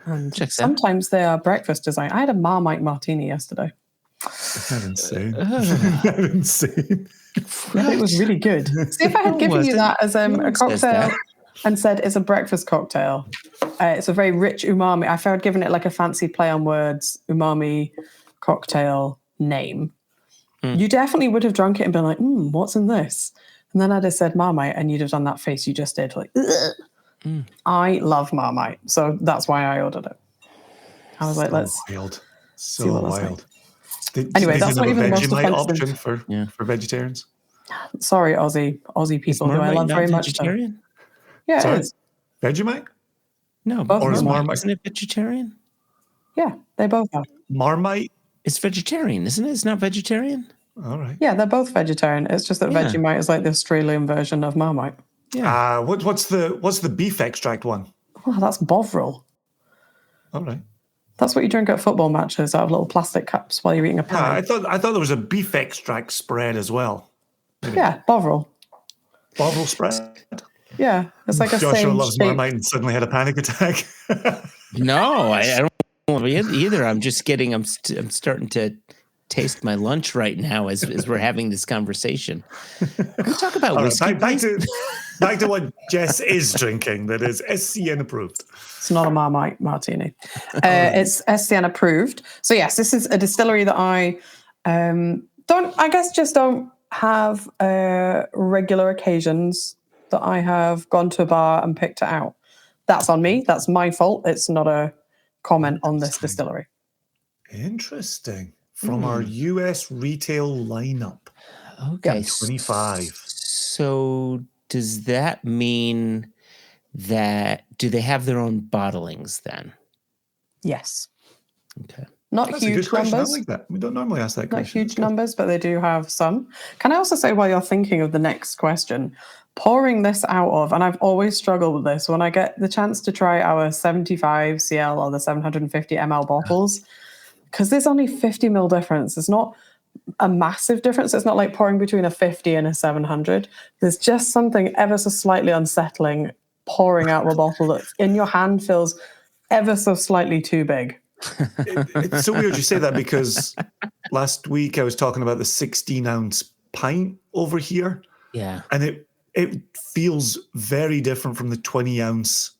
And sometimes they are breakfast design. I had a Marmite martini yesterday. That's insane. That's insane. It was really good. See, if I had given you that as a cocktail and said it's a breakfast cocktail, it's a very rich umami. If I had given it like a fancy play on words, umami cocktail name, you definitely would have drunk it and been like, what's in this? And then I'd have said Marmite, and you'd have done that face you just did, like, ugh. I love Marmite, so that's why I ordered it. I was like, let's wild. See what that's wild. Anyway, that's not even the most offensive option for vegetarians. Sorry, Aussie people who I love very much. Vegetarian? Yeah, Sorry? it is. Vegemite? No, or is Marmite? Isn't it vegetarian? Yeah, they both are. Marmite? It's vegetarian, isn't it? It's not vegetarian? All right. Yeah, they're both vegetarian. It's just that Vegemite is like the Australian version of Marmite. Yeah. What's the beef extract one? Oh, that's Bovril. All right. That's what you drink at football matches out of little plastic cups while you're eating a pie. I thought there was a beef extract spread as well. Yeah, Bovril. Bovril spread? Yeah, it's like a Joshua same loves shape. Marmite and suddenly had a panic attack. No, I don't love it either. I'm just getting, I'm starting to taste my lunch right now as we're having this conversation. Can we talk about whiskey? Back to what Jess is drinking that is SCN approved. It's not a Marmite martini. It's SCN approved. So yes, this is a distillery that I don't have regular occasions that I have gone to a bar and picked it out. That's on me. That's my fault. It's not a comment on this distillery. Interesting. From our US retail lineup. Okay. 25. So does that mean that, do they have their own bottlings then? Yes. Okay. Not That's huge a good question. numbers. I like that. We don't normally ask that question. Not huge numbers, but they do have some. Can I also say, while you're thinking of the next question, pouring this out of, and I've always struggled with this, when I get the chance to try our 75 CL or the 750 ml bottles, because there's only 50 ml difference. It's not a massive difference. It's not like pouring between a 50 and a 700. There's just something ever so slightly unsettling pouring out of a bottle that in your hand feels ever so slightly too big. It's so weird you say that, because last week I was talking about the 16-ounce pint over here. Yeah. And it feels very different from the 20-ounce,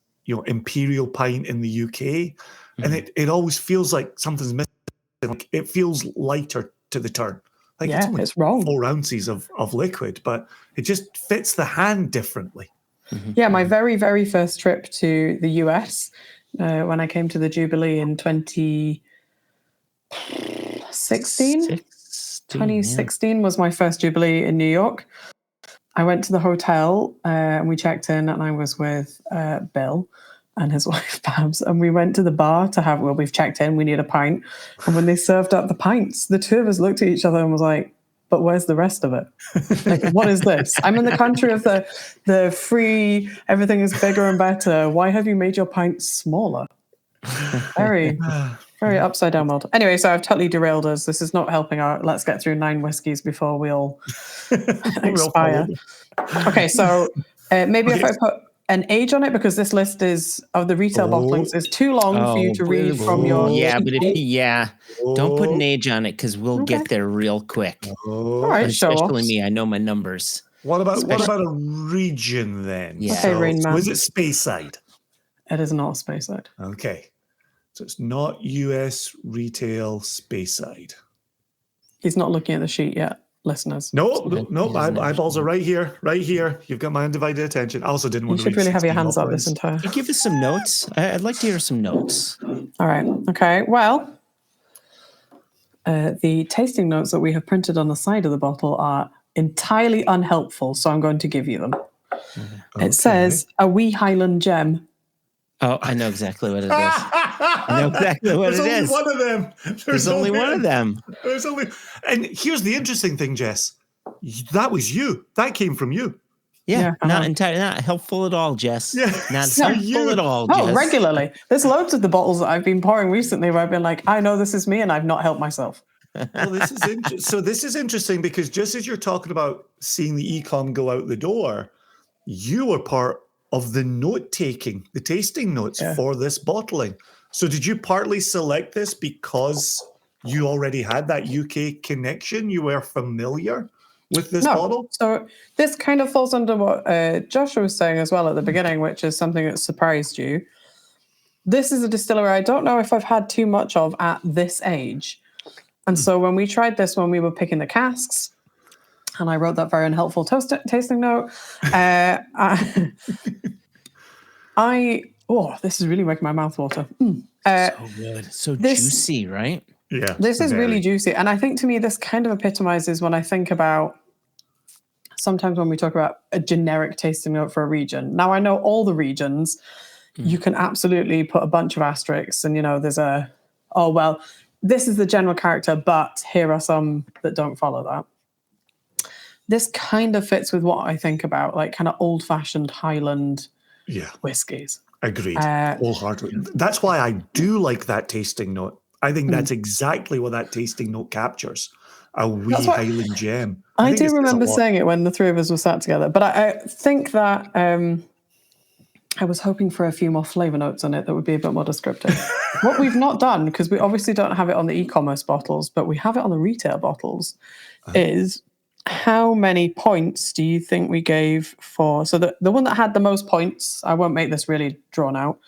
imperial pint in the UK. And it always feels like something's missing. Like it feels lighter to the turn. Like it's wrong. 4 ounces of liquid, but it just fits the hand differently. Mm-hmm. Yeah, my very, very first trip to the US, when I came to the Jubilee in 2016. 2016 was my first Jubilee in New York. I went to the hotel and we checked in, and I was with Bill and his wife Babs, and we went to the bar to have, we've checked in, we need a pint. And when they served up the pints, the two of us looked at each other and was like, but where's the rest of it? Like, what is this? I'm in the country of the free, everything is bigger and better. Why have you made your pints smaller? Very, very upside down world. Anyway, so I've totally derailed us. This is not helping out. Let's get through 9 whiskeys before we all expire. Okay, so maybe if I put an age on it, because this list is of the retail bottlings is too long for you to read from your. Yeah, but don't put an age on it, because we'll get there real quick. All right, especially me. I know my numbers. What about a region then? Yeah. Okay, Rain Man. Was it Speyside? It is not Speyside. Okay, so it's not US retail Speyside. He's not looking at the sheet yet, listeners. No, eyeballs are right here, right here. You've got my undivided attention. I also didn't want to. You should really have your hands up this entire. Give us some notes. I'd like to hear some notes. All right. Okay. Well, the tasting notes that we have printed on the side of the bottle are entirely unhelpful, so I'm going to give you them. Okay. It says a wee Highland gem. Oh, I know exactly what it is. I know exactly what it is. There's only one of them. There's only one of them. And here's the interesting thing, Jess. That was you. That came from you. Yeah, Yeah, not helpful at all, Jess. Yeah, Not so helpful you- at all, Oh, Jess. regularly. There's loads of the bottles that I've been pouring recently where I've been like, I know this is me and I've not helped myself. Well, this is so this is interesting because just as you're talking about seeing the econ go out the door, you were part of the note taking, the tasting notes for this bottling. So did you partly select this because you already had that UK connection? You were familiar with this bottle? So this kind of falls under what Joshua was saying as well at the beginning, which is something that surprised you. This is a distillery I don't know if I've had too much of at this age. And so when we tried this, when we were picking the casks, and I wrote that very unhelpful tasting note, this is really making my mouth water. So good. So juicy, right? Yeah. This is really juicy. And I think to me, this kind of epitomizes when I think about sometimes when we talk about a generic tasting note for a region. Now, I know all the regions, you can absolutely put a bunch of asterisks and, there's this is the general character, but here are some that don't follow that. This kind of fits with what I think about, like kind of old-fashioned Highland whiskies. Agreed. Wholeheartedly. That's why I do like that tasting note. I think that's exactly what that tasting note captures. A wee Highland gem. I do remember saying it when the three of us were sat together, but I think that I was hoping for a few more flavour notes on it that would be a bit more descriptive. What we've not done, because we obviously don't have it on the e-commerce bottles, but we have it on the retail bottles, is how many points do you think we gave for... So the one that had the most points, I won't make this really drawn out,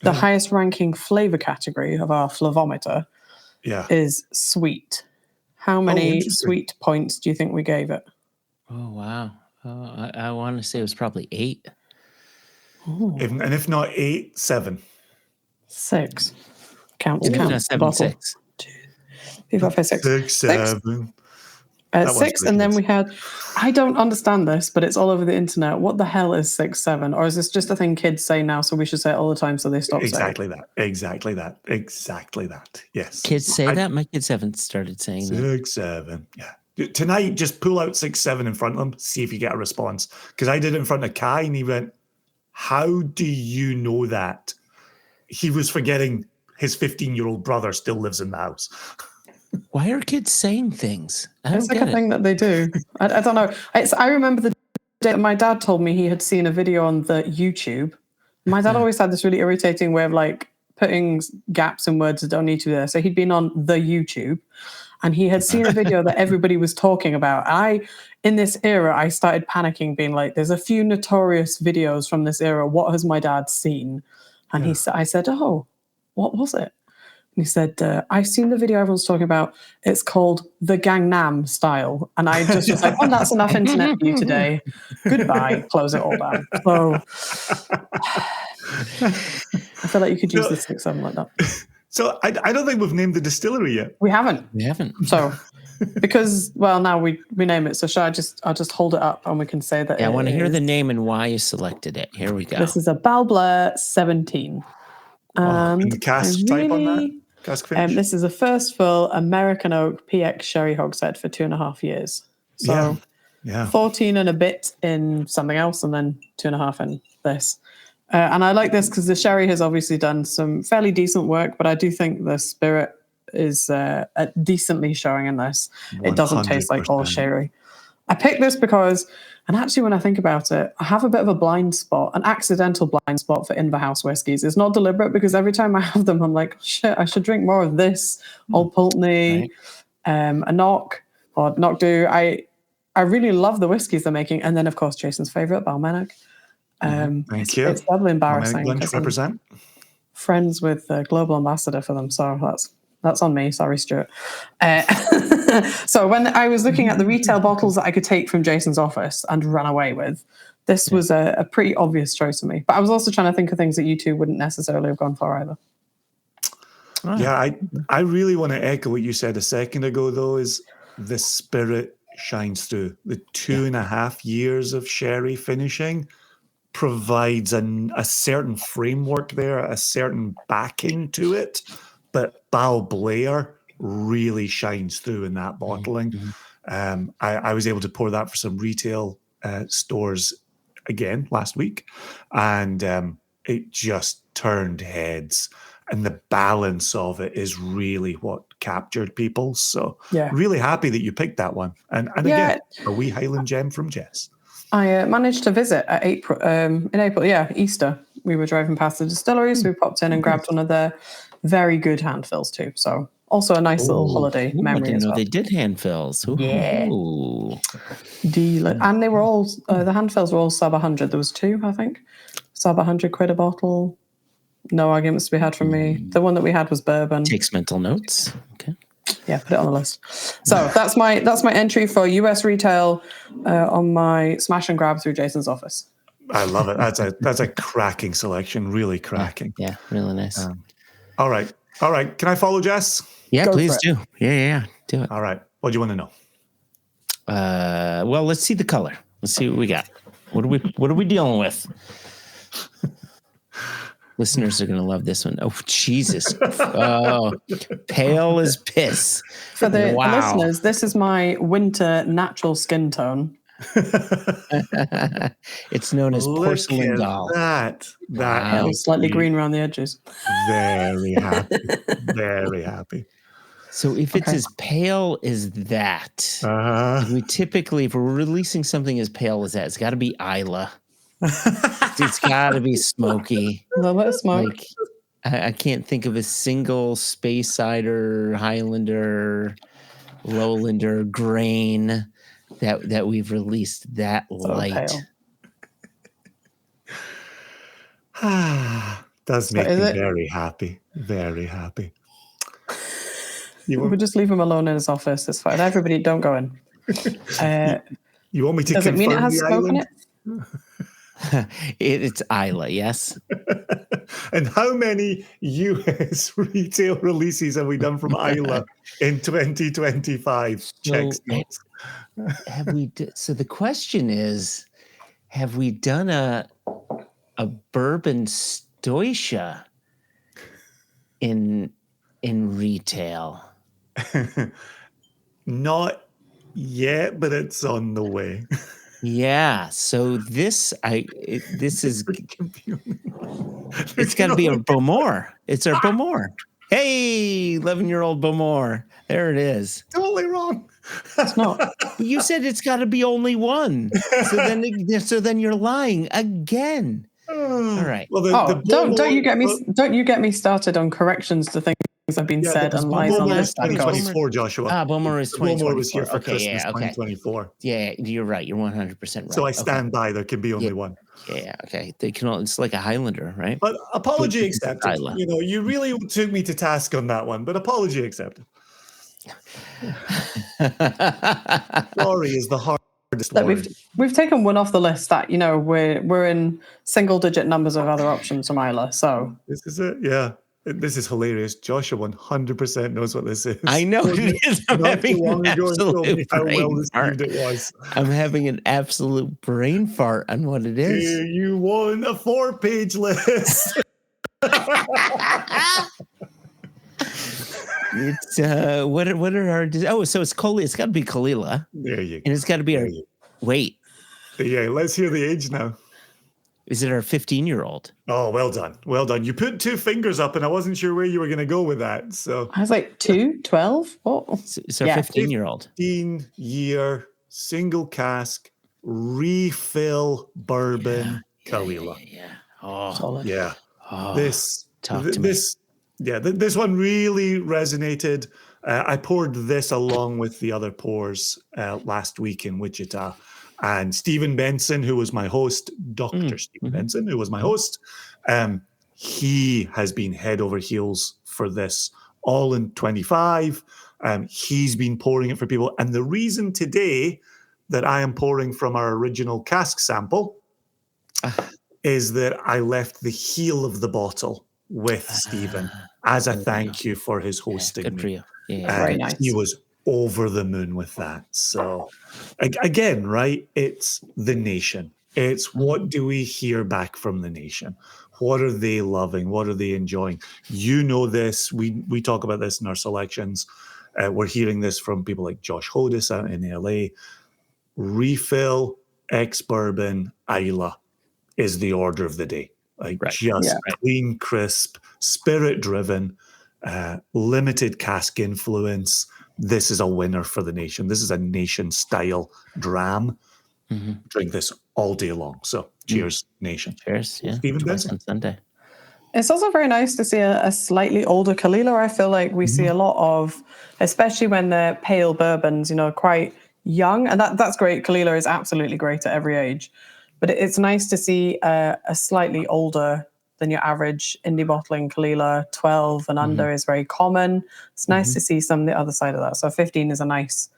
the highest ranking flavour category of our flavometer is sweet. How many sweet points do you think we gave it? Oh, wow. I want to say it was probably 8. If not 8, 7. 6. Count. 7, 6. 2, 4, 5, 6. 6, 7. 6, and then we had... I don't understand this, but it's all over the internet. What the hell is 6, 7? Or is this just a thing kids say now, so we should say it all the time so they stop saying it? Exactly that. Yes. Kids say that? My kids haven't started saying 6, 7. Yeah. Tonight, just pull out 6, 7 in front of them, see if you get a response. Because I did it in front of Kai, and he went, "How do you know that?" He was forgetting his 15-year-old brother still lives in the house. Why are kids saying things? It's like a thing that they do. I don't know. I remember the day that my dad told me he had seen a video on the YouTube. My dad always had this really irritating way of like putting gaps in words that don't need to be there. So he'd been on the YouTube and he had seen a video that everybody was talking about. In this era, I started panicking, being like, there's a few notorious videos from this era. What has my dad seen? And I said, oh, what was it? And he said, I've seen the video everyone's talking about. It's called the Gangnam Style. And I just was like, that's enough internet for you today. Goodbye. Close it all down. So I feel like you could use the 6, 7 like that. So I don't think we've named the distillery yet. We haven't. So because, now we name it. So I'll just hold it up and we can say that. Yeah, I want to hear the name and why you selected it. Here we go. This is a Balbler 17. And the cask type on that? Cask finish? This is a first fill American oak PX sherry hogshead for 2.5 years. So 14 and a bit in something else and then 2.5 in this. And I like this because the sherry has obviously done some fairly decent work, but I do think the spirit is decently showing in this. 100%. It doesn't taste like all sherry. I picked this because, and actually when I think about it, I have a bit of a blind spot, an accidental blind spot for in-the-house whiskies. It's not deliberate because every time I have them, I'm like, shit, I should drink more of this. Old Pulteney, a Knock, or Knock Do. I really love the whiskies they're making. And then, of course, Jason's favourite, Balmenic. Thank you. It's doubly embarrassing. Represent. Friends with the global ambassador for them, so that's on me. Sorry, Stuart. So when I was looking at the retail bottles that I could take from Jason's office and run away with, this was a pretty obvious choice for me. But I was also trying to think of things that you two wouldn't necessarily have gone for either. Yeah, I really want to echo what you said a second ago, though, is the spirit shines through. The 2.5 years of sherry finishing provides a certain framework there, a certain backing to it. But Balbler really shines through in that bottling. I was able to pour that for some retail stores again last week, and it just turned heads. And the balance of it is really what captured people. So really happy that you picked that one. And again, a wee Highland gem from Jess. I managed to visit at in April, Easter. We were driving past the distillery, so we popped in and grabbed one of their very good hand fills too. So also a nice little holiday memory. I didn't know well. they did hand fills. Ooh. Yeah. And they were all, the hand fills were all sub 100. There was 2, I think. Sub 100 quid a bottle. No arguments to be had from me. The one that we had was bourbon. Takes mental notes. Okay. Yeah, put it on the list. So that's my entry for US retail on my smash and grab through Jason's office. I love it. That's a cracking selection. Really cracking. Yeah, really nice. All right. Can I follow Jess? Yeah, please do. Yeah. Do it. All right. What do you want to know? Well, let's see the color. Let's see what we got. What are we dealing with? Listeners are going to love this one. Oh, Jesus. Oh, pale as piss. For the listeners, this is my winter natural skin tone. It's known as porcelain doll. That slightly green around the edges. Very happy. Very happy. So if it's as pale as that, we typically, if we're releasing something as pale as that, it's got to be Isla. It's got to be smoky. A little bit of smoke. Like, I can't think of a single Speyside, Highlander, Lowlander grain that we've released that so light. Does make me very happy. Very happy. We'll just leave him alone in his office. It's fine. Everybody, don't go in. You want me to does it mean it has smoke in it? It's Isla, yes. And how many US retail releases have we done from Isla in 2025? So the question is, have we done a bourbon stoisha in retail? Not yet, but it's on the way. Yeah, so this is confusing. It's got to be a Bowmore. It's our Bowmore. Hey, 11-year-old Bowmore. There it is. Totally wrong. It's not. You said it's got to be only one. So then you're lying again. All right. Well, don't you get me started on corrections to things have been said and lies on this. 2024, Joshua. Bowmore is 2024. Bowmore was here for Christmas 2024. Yeah, you're right. You're 100% right. So I stand by. There can be only one. Yeah. Okay. They can. It's like a Highlander, right? But apology accepted. You really took me to task on that one. But apology accepted. Sorry is the hardest word. We've taken one off the list that we're in single digit numbers of other options from Isla. So this is it. Yeah. This is hilarious. Joshua 100% knows what this is. I know it is. I'm having an absolute brain fart. It was. I'm having an absolute brain fart on what it is. You won a 4-page list. It's what are our? So it's Colila. It's got to be Colila. There you go. And it's got to be our. Wait. Yeah. Let's hear the age now. Is it our 15-year-old? Oh, well done. Well done. You put 2 fingers up, and I wasn't sure where you were going to go with that. So I was like, 2, 12? Oh. It's our 15-year-old. 15-year single cask refill bourbon Kalila. Yeah. Oh, solid. Yeah. Oh, this one really resonated. I poured this along with the other pours last week in Wichita. And Stephen Benson, who was my host, Dr. Stephen Benson, who was my host, he has been head over heels for this all in 25. He's been pouring it for people. And the reason today that I am pouring from our original cask sample is that I left the heel of the bottle with Stephen as a thank you for his hosting. Good for you. Yeah, very nice. He was over the moon with that. So again, right, it's the nation. It's what do we hear back from the nation? What are they loving? What are they enjoying? You know this. We talk about this in our selections. we're hearing this from people like Josh Hodis out in LA. Refill, ex-bourbon, Islay is the order of the day. Like clean, crisp, spirit-driven, limited cask influence. This is a winner for the nation. This is a nation-style dram. Drink this all day long. So cheers, nation. Cheers. Yeah. Stephen Twice Benson. on Sunday. It's also very nice to see a slightly older Kalila. I feel like we see a lot of, especially when they're pale bourbons, quite young. And that's great. Kalila is absolutely great at every age. But it's nice to see a slightly older than your average indie bottling Kalila. 12 and under is very common. It's nice to see some of the other side of that. So 15 is a nice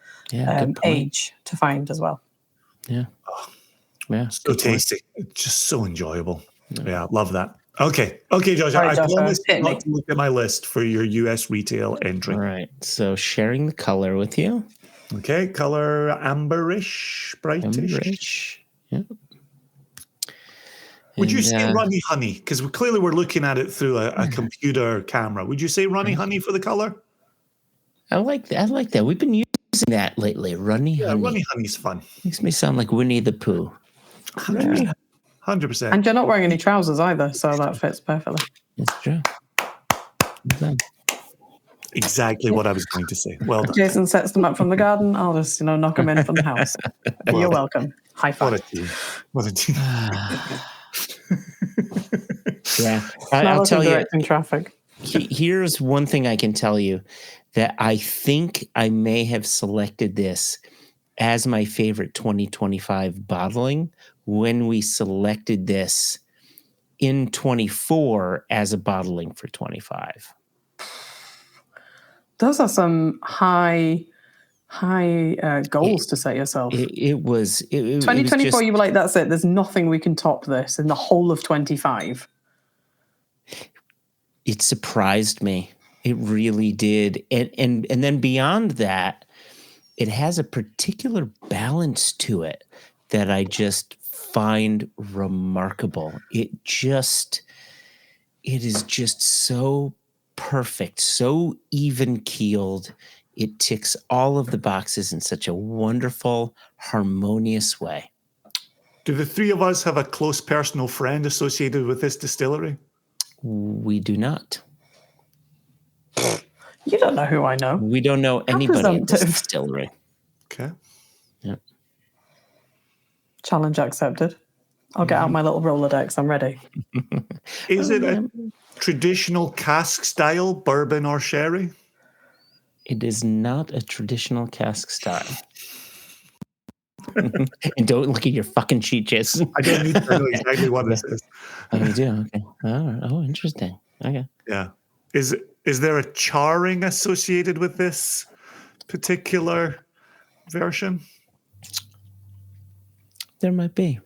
age to find as well. Yeah. Yeah. So tasty. It's just so enjoyable. Yeah, love that. Okay, Josh, I promise not to look at my list for your US retail entry. All right, so sharing the color with you. Okay, color amberish, brightish. Yeah. Would you say runny honey? Because clearly we're looking at it through a computer camera. Would you say runny honey for the color? I like that. We've been using that lately. Runny honey. Runny honey's fun. Makes me sound like Winnie the Pooh. 100%. And you're not wearing any trousers either, so that fits perfectly. That's true. Exactly what I was going to say. Well done. Jason sets them up from the garden. I'll just, knock them in from the house. You're welcome. High five. What a team. Yeah. I'll tell you. Directing traffic. Here's one thing I can tell you, that I think I may have selected this as my favorite 2025 bottling when we selected this in 24 as a bottling for 25. Those are some high goals to set yourself. It was 2024. You were like, that's it. There's nothing we can top this in the whole of 25. It surprised me. It really did. And then beyond that, it has a particular balance to it that I just find remarkable. It is just so perfect, so even keeled. It ticks all of the boxes in such a wonderful, harmonious way. Do the three of us have a close personal friend associated with this distillery? We do not. You don't know who I know. We don't know anybody at this distillery. Okay. Yeah. Challenge accepted. I'll get out my little Rolodex. I'm ready. Is it a traditional cask style bourbon or sherry? It is not a traditional cask style. And don't look at your fucking sheet, Jess. I don't need to know exactly what this is. Oh, you do? Okay. Oh, interesting. Okay. Yeah. Is there a charring associated with this particular version? There might be.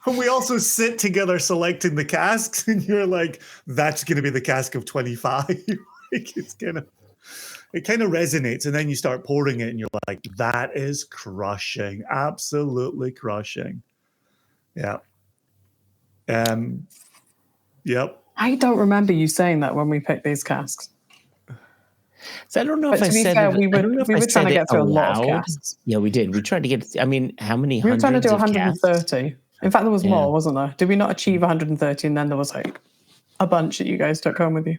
When we also sit together selecting the casks, and you're like, that's going to be the cask of 25. Like, it kind of resonates, and then you start pouring it, and you're like, that is crushing, absolutely crushing. Yeah. Yep. I don't remember you saying that when we picked these casks. So I don't know But if I to be said fair, it. we were trying to get through a lot of casks. Yeah, we did. We tried to get. I mean, how many? We were trying to do hundreds of 130. In fact, there was more, wasn't there? Did we not achieve 130, and then there was like a bunch that you guys took home with you?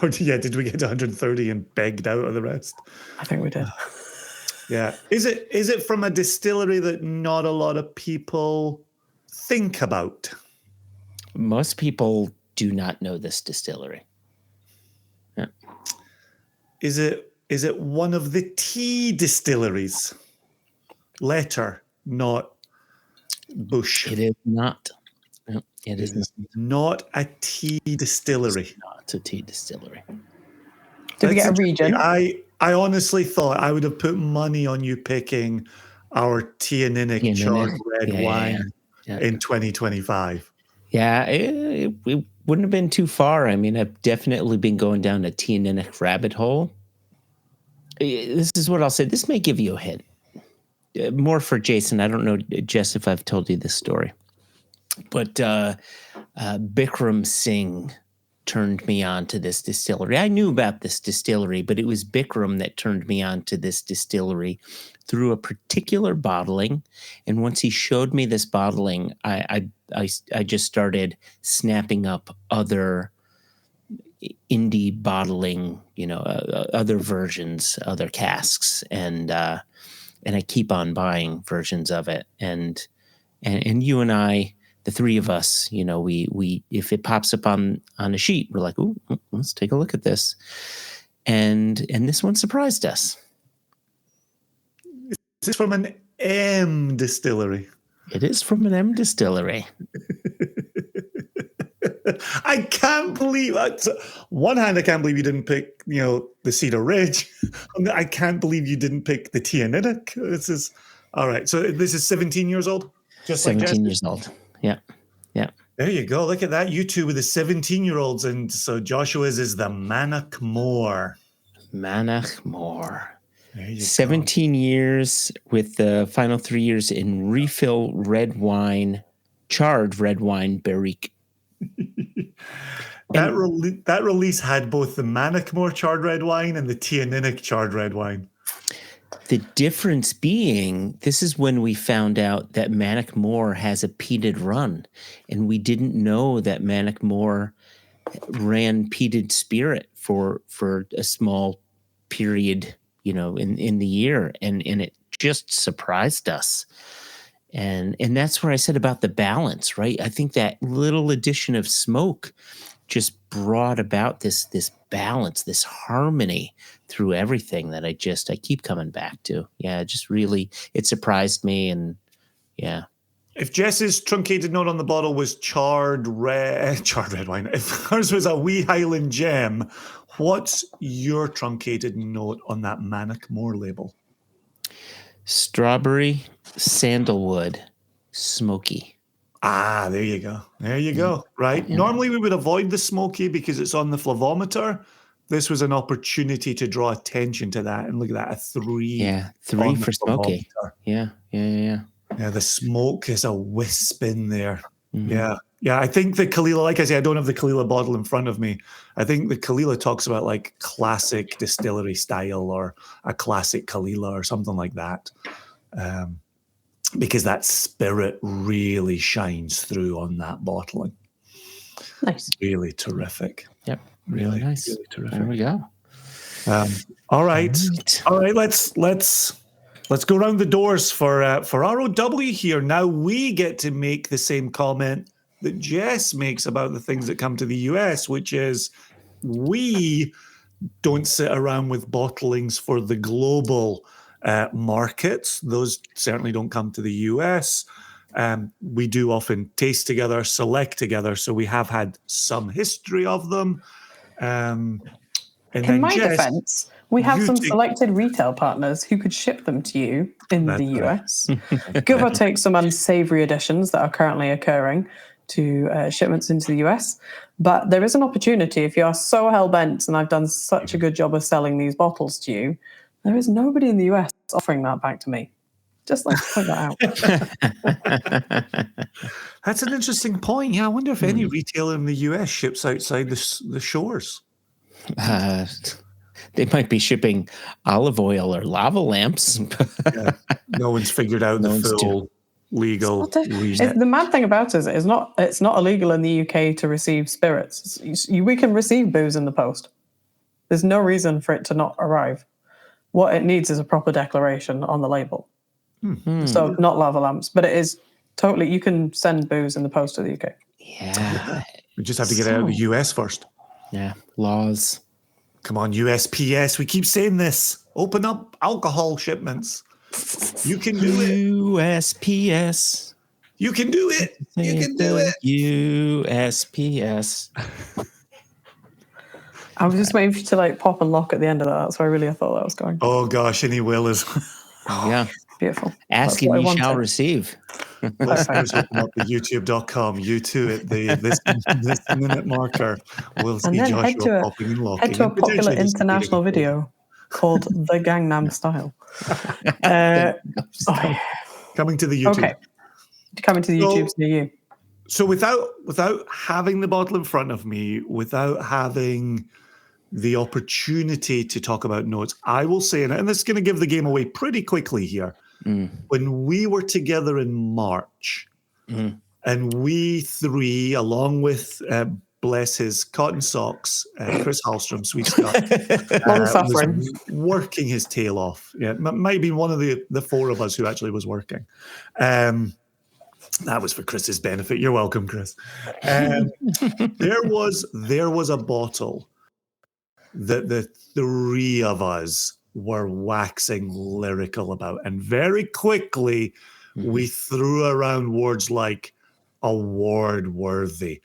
Or did we get to 130 and begged out of the rest? I think we did. Yeah. Is it from a distillery that not a lot of people think about? Most people do not know this distillery. Yeah. Is it one of the tea distilleries? Letter, not Bush. It is not. No, it is not a tea distillery. It's not a tea distillery. Did we get a region? I honestly thought I would have put money on you picking our Tianinic charred red wine in 2025. Yeah, it wouldn't have been too far. I mean, I've definitely been going down a Tianinic rabbit hole. This is what I'll say. This may give you a hint. More for Jason. I don't know, Jess, if I've told you this story. But Bikram Singh turned me on to this distillery. I knew about this distillery, but it was Bikram that turned me on to this distillery through a particular bottling. And once he showed me this bottling, I just started snapping up other indie bottling, other versions, other casks, and I keep on buying versions of it. And you and I, the three of us, we if it pops up on a sheet, we're like, ooh, let's take a look at this. And this one surprised us. This is from an M distillery. It is from an M distillery. I can't believe that. One hand, I can't believe you didn't pick, the Cedar Ridge. I can't believe you didn't pick the Tianinic. This is all right. So this is 17 years old. Just 17 years old. Yeah. Yeah. There you go. Look at that. You two with the 17-year-olds. And so Joshua's is the Manach Moor. Manach Moor. 17 years with the final 3 years in refill red wine, charred red wine barrique. That release had both the Manach Moor charred red wine and the Tianinic charred red wine. The difference being, this is when we found out that Manach Moor has a peated run, and we didn't know that Manach Moor ran peated spirit for a small period, in the year, and it just surprised us. And that's where I said about the balance, right? I think that little addition of smoke just brought about this balance, this harmony through everything that I keep coming back to. Yeah, just really, it surprised me. And yeah. If Jess's truncated note on the bottle was charred red wine, if hers was a wee Highland gem, what's your truncated note on that Manach Moor label? Strawberry, sandalwood, smoky. Ah, there you go. There you go. Right. Yeah. Normally we would avoid the smoky because it's on the flavometer. This was an opportunity to draw attention to that. And look at that, a 3. Yeah, 3 for smoky. Yeah. Yeah, the smoke is a wisp in there. Mm-hmm. Yeah. I think the Kalila, like I say, I don't have the Kalila bottle in front of me. I think the Kalila talks about like classic distillery style or a classic Kalila or something like that. Because that spirit really shines through on that bottling. Nice. Really terrific. Yep. Really nice. Really terrific. There we go. All right. Let's go around the doors for ROW here. Now we get to make the same comment that Jess makes about the things that come to the US, which is we don't sit around with bottlings for the global markets. Those certainly don't come to the US. We do often taste together, select together, so we have had some history of them. In my defense, we have some selected retail partners who could ship them to you in the US. Give or take some unsavory additions that are currently occurring to shipments into the US. But there is an opportunity if you are so hell-bent, and I've done such a good job of selling these bottles to you, there is nobody in the US offering that back to me. Just like to point that out. That's an interesting point. Yeah, I wonder if any retailer in the US ships outside the shores. They might be shipping olive oil or lava lamps. Yeah. No one's figured out the full legal reason. The mad thing about it is it's not illegal in the UK to receive spirits. We can receive booze in the post. There's no reason for it to not arrive. What it needs is a proper declaration on the label. Mm-hmm. So not lava lamps, but it is totally, you can send booze in the post to the UK. Yeah. We just have to get out of the US first. Yeah. Laws. Come on, USPS. We keep saying this. Open up alcohol shipments. You can do it. USPS. You can do it. You can do it. USPS. I was just waiting for you to like pop and lock at the end of that. That's where I thought that was going. Oh gosh, and he will as yeah. Beautiful. Ask and you shall receive. Listeners, open up the youtube.com. You too at this minute marker will see Joshua popping and locking. Head to a popular international video called The Gangnam Style. Coming to the YouTube. Okay. Coming to the YouTubes near you. So without having the bottle in front of me, without having the opportunity to talk about notes, I will say, and this is going to give the game away pretty quickly here. When we were together in March, and we three, along with bless his cotton socks, Chris Hallstrom, Sweet Scott, was working his tail off. Yeah, might be one of the four of us who actually was working. That was for Chris's benefit. You're welcome, Chris. There was a bottle that the three of us were waxing lyrical about, and very quickly we threw around words like award worthy.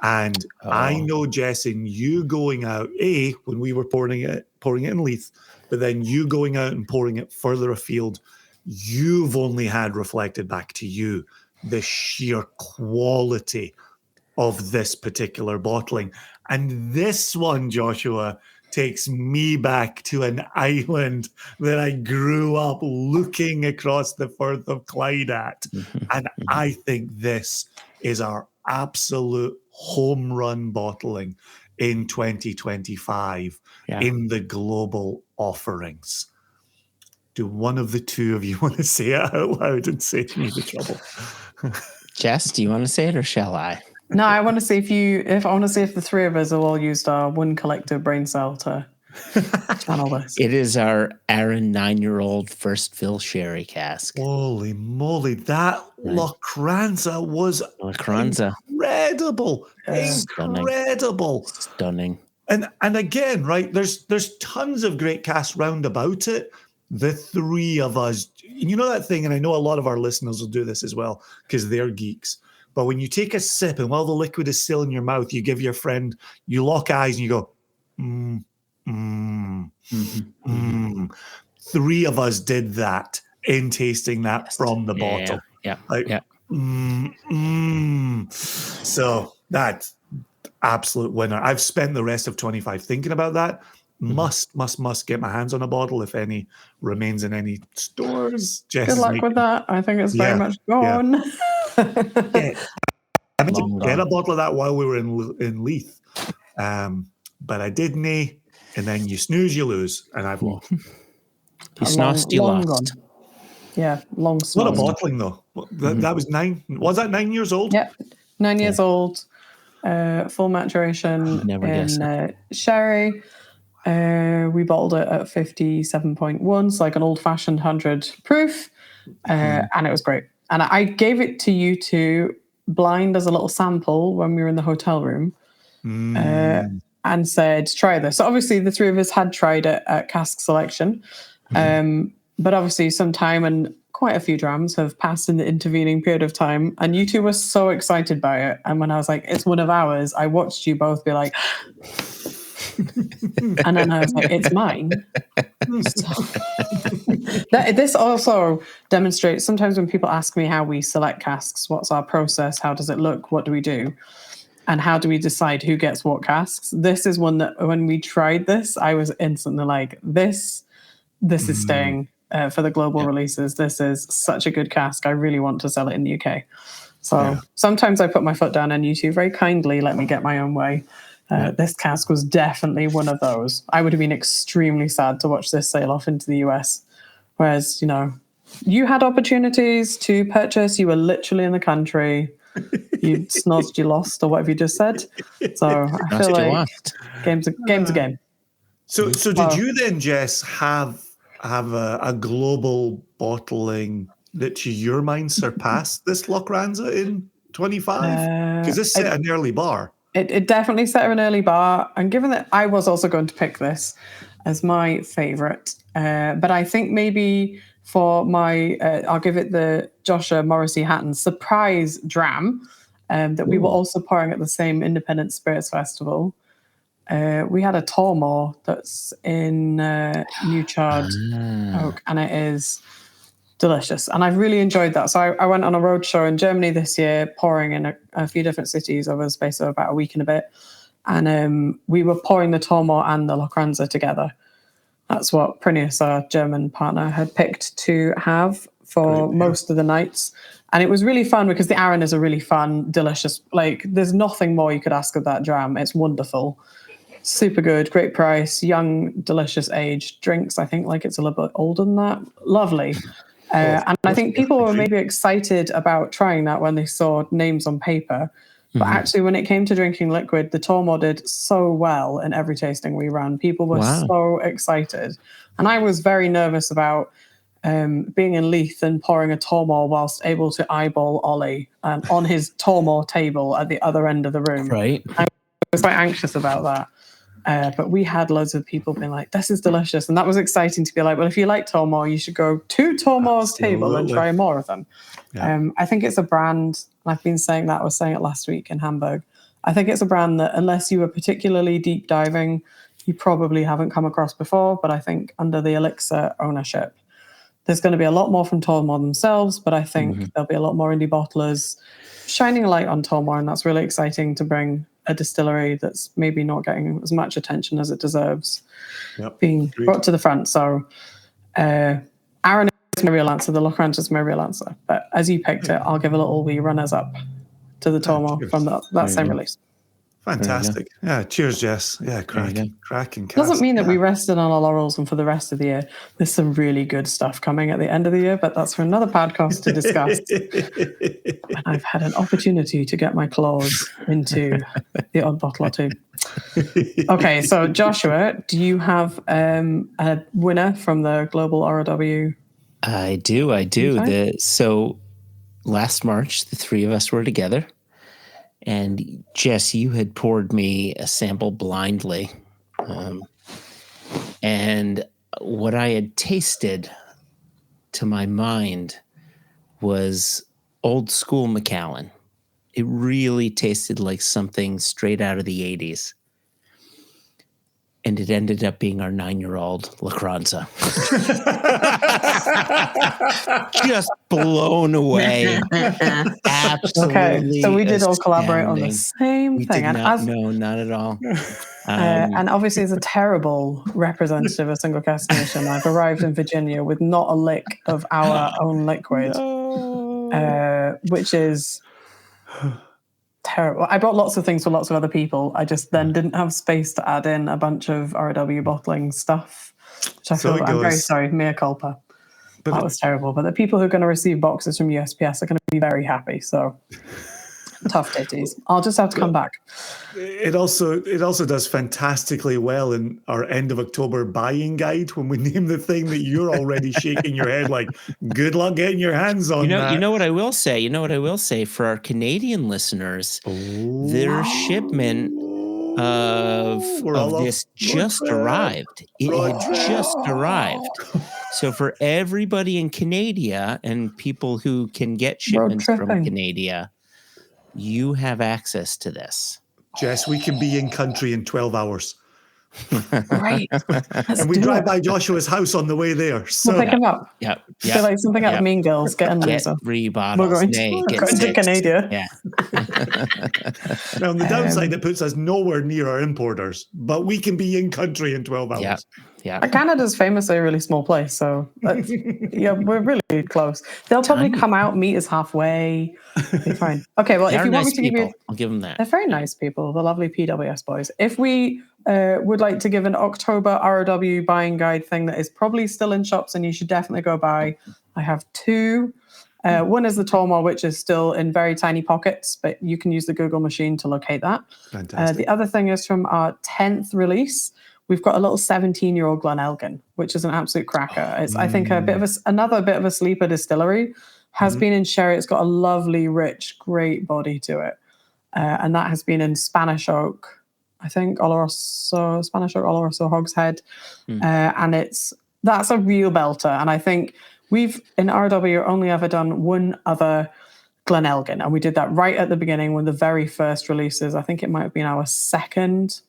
And I know, Jess, in you going out, when we were pouring it in Leith, but then you going out and pouring it further afield, you've only had reflected back to you the sheer quality of this particular bottling. And this one, Joshua, takes me back to an island that I grew up looking across the Firth of Clyde at. And I think this is our absolute home run bottling in 2025 in the global offerings. Do one of the two of you want to say it out loud and save me the trouble? Jess, do you want to say it or shall I? No, I want to see if the three of us have all used our one collective brain cell to channel this. It is our Aaron 9-year-old first fill sherry cask. Holy moly, that Locranza was incredible. Stunning. And again, right, there's tons of great casts round about it. The three of us, you know that thing, and I know a lot of our listeners will do this as well because they're geeks. But when you take a sip and while the liquid is still in your mouth, you give your friend, you lock eyes and you go, Three of us did that in tasting that from the bottle. So that's absolute winner. I've spent the rest of 25 thinking about that. Must get my hands on a bottle if any remains in any stores. Jess, good luck with that. I think it's very much gone. I meant to get a bottle of that while we were in Leith, but I didn't. And then you snooze, you lose, and I've lost. You snozzed, you lost. Gone. Yeah, long snozzed. Not a bottling though. That was 9. Was that 9 years old? Yeah, 9 years old. Full maturation in sherry. We bottled it at 57.1, so like an old-fashioned 100 proof, and it was great. And I gave it to you two blind as a little sample when we were in the hotel room, and said, try this. So obviously the three of us had tried it at Cask Selection, but obviously some time and quite a few drams have passed in the intervening period of time, and you two were so excited by it. And when I was like, it's one of ours, I watched you both be like... and then I was like, it's mine. This also demonstrates, sometimes when people ask me how we select casks, what's our process, how does it look, what do we do, and how do we decide who gets what casks? This is one that when we tried this, I was instantly like, this is staying for the global releases. This is such a good cask. I really want to sell it in the UK. So sometimes I put my foot down and you two very kindly let me get my own way. This cask was definitely one of those. I would have been extremely sad to watch this sail off into the US. Whereas, you had opportunities to purchase. You were literally in the country. You snozzed, you lost, or whatever you just said. So I feel like game's a game. So did you then, Jess, have a global bottling that to your mind surpassed this Locranza in 25? Because this set an early bar. It definitely set an early bar, and given that I was also going to pick this as my favourite, but I think maybe for my, I'll give it the Joshua Morrissey Hatton surprise dram that we were also pouring at the same Independent Spirits Festival. We had a Tormore that's in New Charred Oak, and it is delicious. And I've really enjoyed that. So I went on a road show in Germany this year, pouring in a few different cities over the space of about a week and a bit. And we were pouring the Tormore and the Locranza together. That's what Prinius, our German partner, had picked to have for most of the nights. And it was really fun because the Arran is a really fun, delicious, like there's nothing more you could ask of that dram. It's wonderful. Super good, great price, young, delicious age. Drinks, I think like it's a little bit older than that. Lovely. And I think people were maybe excited about trying that when they saw names on paper. But actually, when it came to drinking liquid, the Tormor did so well in every tasting we ran. People were so excited. And I was very nervous about being in Leith and pouring a Tormor whilst able to eyeball Ollie on his Tormor table at the other end of the room. Right. I was quite anxious about that. But we had loads of people being like, this is delicious. And that was exciting to be like, well, if you like Tormor, you should go to Tormor's table and try more of them. Yeah. I think it's a brand, and I've been saying that, I was saying it last week in Hamburg. I think it's a brand that unless you were particularly deep diving, you probably haven't come across before. But I think under the Elixir ownership, there's going to be a lot more from Tormor themselves, but I think there'll be a lot more indie bottlers shining a light on Tormor, and that's really exciting to bring a distillery that's maybe not getting as much attention as it deserves being brought to the front. So Arran is my real answer, the Lockrant is my real answer. But as you picked it, I'll give a little wee runners up to the Tormor from that same release. Fantastic. Yeah, cheers, Jess. Yeah, cracking Cask. Doesn't mean that we rested on our laurels and for the rest of the year. There's some really good stuff coming at the end of the year, but that's for another podcast to discuss. And I've had an opportunity to get my claws into the odd bottle or two. Okay, so Joshua, do you have a winner from the Global ROW? I do. So last March, the three of us were together. And Jess, you had poured me a sample blindly. And what I had tasted, to my mind, was old school Macallan. It really tasted like something straight out of the 80s. And it ended up being our 9-year-old Lacranza. Just blown away. Absolutely. Okay, so we did all collaborate on the same thing. No, not at all. And obviously, as a terrible representative of Single Cask Nation, I've arrived in Virginia with not a lick of our own liquid, which is terrible. I brought lots of things for lots of other people. I just then didn't have space to add in a bunch of ROW bottling stuff, which I'm very sorry, mea culpa. But that was terrible. But the people who are going to receive boxes from USPS are going to be very happy. So tough titties. I'll just have to come back. It also does fantastically well in our end of October buying guide when we name the thing that you're already shaking your head like, good luck getting your hands on that. You know what I will say for our Canadian listeners, their shipment of this just arrived. It had just arrived. So for everybody in Canada and people who can get shipments from Canada, you have access to this. Jess, we can be in country in 12 hours. Right. And we drive by Joshua's house on the way there. So we'll pick him up. Yep. So like something out of Mean Girls, getting loser. 3 bottles. We're going to Canada. Yeah. Now, on the downside, it puts us nowhere near our importers, but we can be in country in 12 hours. Yeah. Canada's famously a really small place, so we're really close. They'll probably come out, meet us halfway. Be fine. Okay, well, if you want me to give you, I'll give them that. They're very nice people, the lovely PWS boys. If we would like to give an October ROW buying guide thing that is probably still in shops and you should definitely go buy, I have 2. One is the Tormor, which is still in very tiny pockets, but you can use the Google machine to locate that. Fantastic. The other thing is from our 10th release. We've got a little 17-year-old Glenelgan, which is an absolute cracker. It's, I think, another bit of a sleeper distillery. Has been in sherry. It's got a lovely, rich, great body to it. And that has been in Spanish oak, I think, Spanish oak, Oloroso, Hogshead. And that's a real belter. And I think we've, in RW, only ever done one other Glenelgan. And we did that right at the beginning, one of the very first releases. I think it might have been our second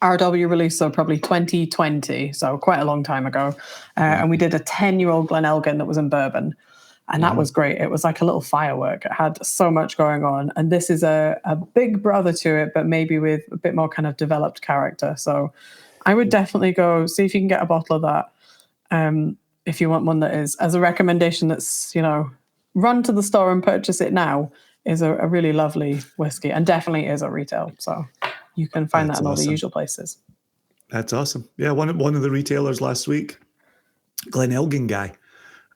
RW release, so probably 2020, so quite a long time ago. And we did a 10-year-old Glenelgan that was in bourbon. And that was great. It was like a little firework. It had so much going on. And this is a big brother to it, but maybe with a bit more kind of developed character. So I would definitely go see if you can get a bottle of that. if you want one that is, as a recommendation, that's, run to the store and purchase it now, is a really lovely whiskey, and definitely is at retail. So you can find that in all the usual places. That's awesome. Yeah, one of the retailers last week, Glen Elgin guy,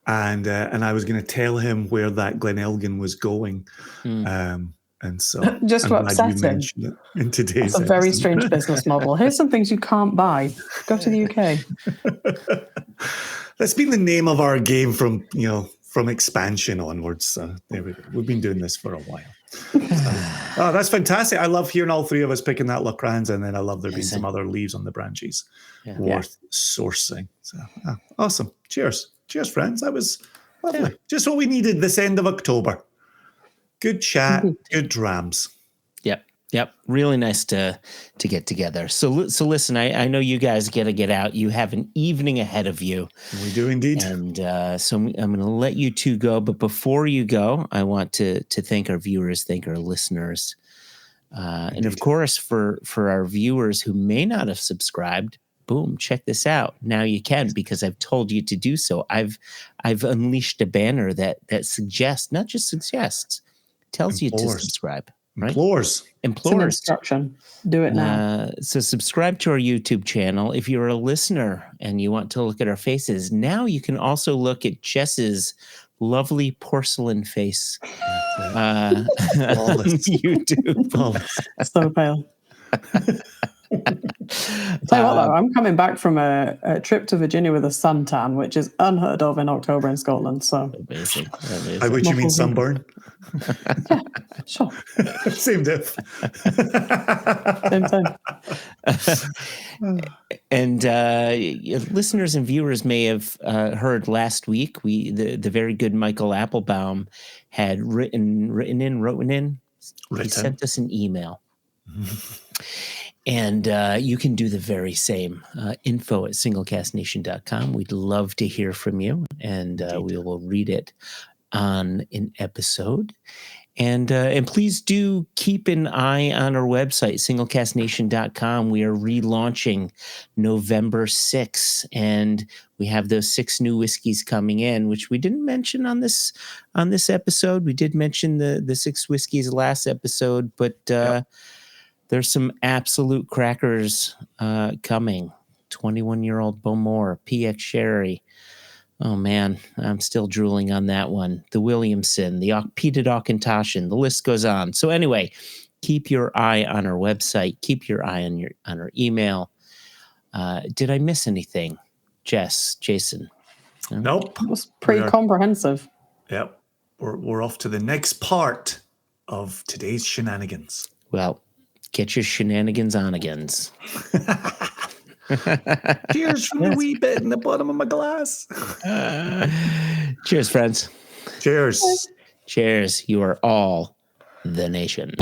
and I was going to tell him where that Glen Elgin was going, and so just to upset him. In today's It's a very strange business model. Here's some things you can't buy. Go to the UK. That's been the name of our game from expansion onwards. So there we go. We've been doing this for a while. Oh, that's fantastic. I love hearing all three of us picking that Lacrans, and then I love there being some other leaves on the branches worth sourcing. So awesome. Cheers, friends. That was lovely. Just what we needed this end of October. Good chat, good drams. Yep. Really nice to get together. So listen, I know you guys got to get out. You have an evening ahead of you. We do indeed. And so I'm going to let you two go. But before you go, I want to thank our viewers, thank our listeners. And of course, for our viewers who may not have subscribed, boom, check this out. Now you can, because I've told you to do so. I've unleashed a banner that suggests, not just suggests, tells you to subscribe. Right? Implores. It's an instruction. Do it now. So subscribe to our YouTube channel. If you're a listener and you want to look at our faces, now you can also look at Jess's lovely porcelain face on YouTube. So pale. Tell you what, though, I'm coming back from a trip to Virginia with a suntan, which is unheard of in October in Scotland. So amazing. By which you mean sunburn? Yeah, sure. Same diff. Same time. And listeners and viewers may have heard last week, the very good Michael Applebaum had written in. He sent us an email. And you can do the very same. info@singlecastnation.com. We'd love to hear from you, and we will read it on an episode. And please do keep an eye on our website, singlecastnation.com. We are relaunching November 6th, and we have those 6 new whiskeys coming in, which we didn't mention on this episode. We did mention the 6 whiskeys last episode, but there's some absolute crackers coming. 21-year-old Bowmore, PX Sherry. Oh, man, I'm still drooling on that one. The Williamson, the Peated Auchentoshan, the list goes on. So anyway, keep your eye on our website. Keep your eye on our email. Did I miss anything, Jess, Jason? Nope. It was pretty comprehensive. Yep. We're off to the next part of today's shenanigans. Well, get your shenanigans on-agans. Cheers from the wee bit in the bottom of my glass. Cheers, friends. Cheers. Cheers. You are all the nation.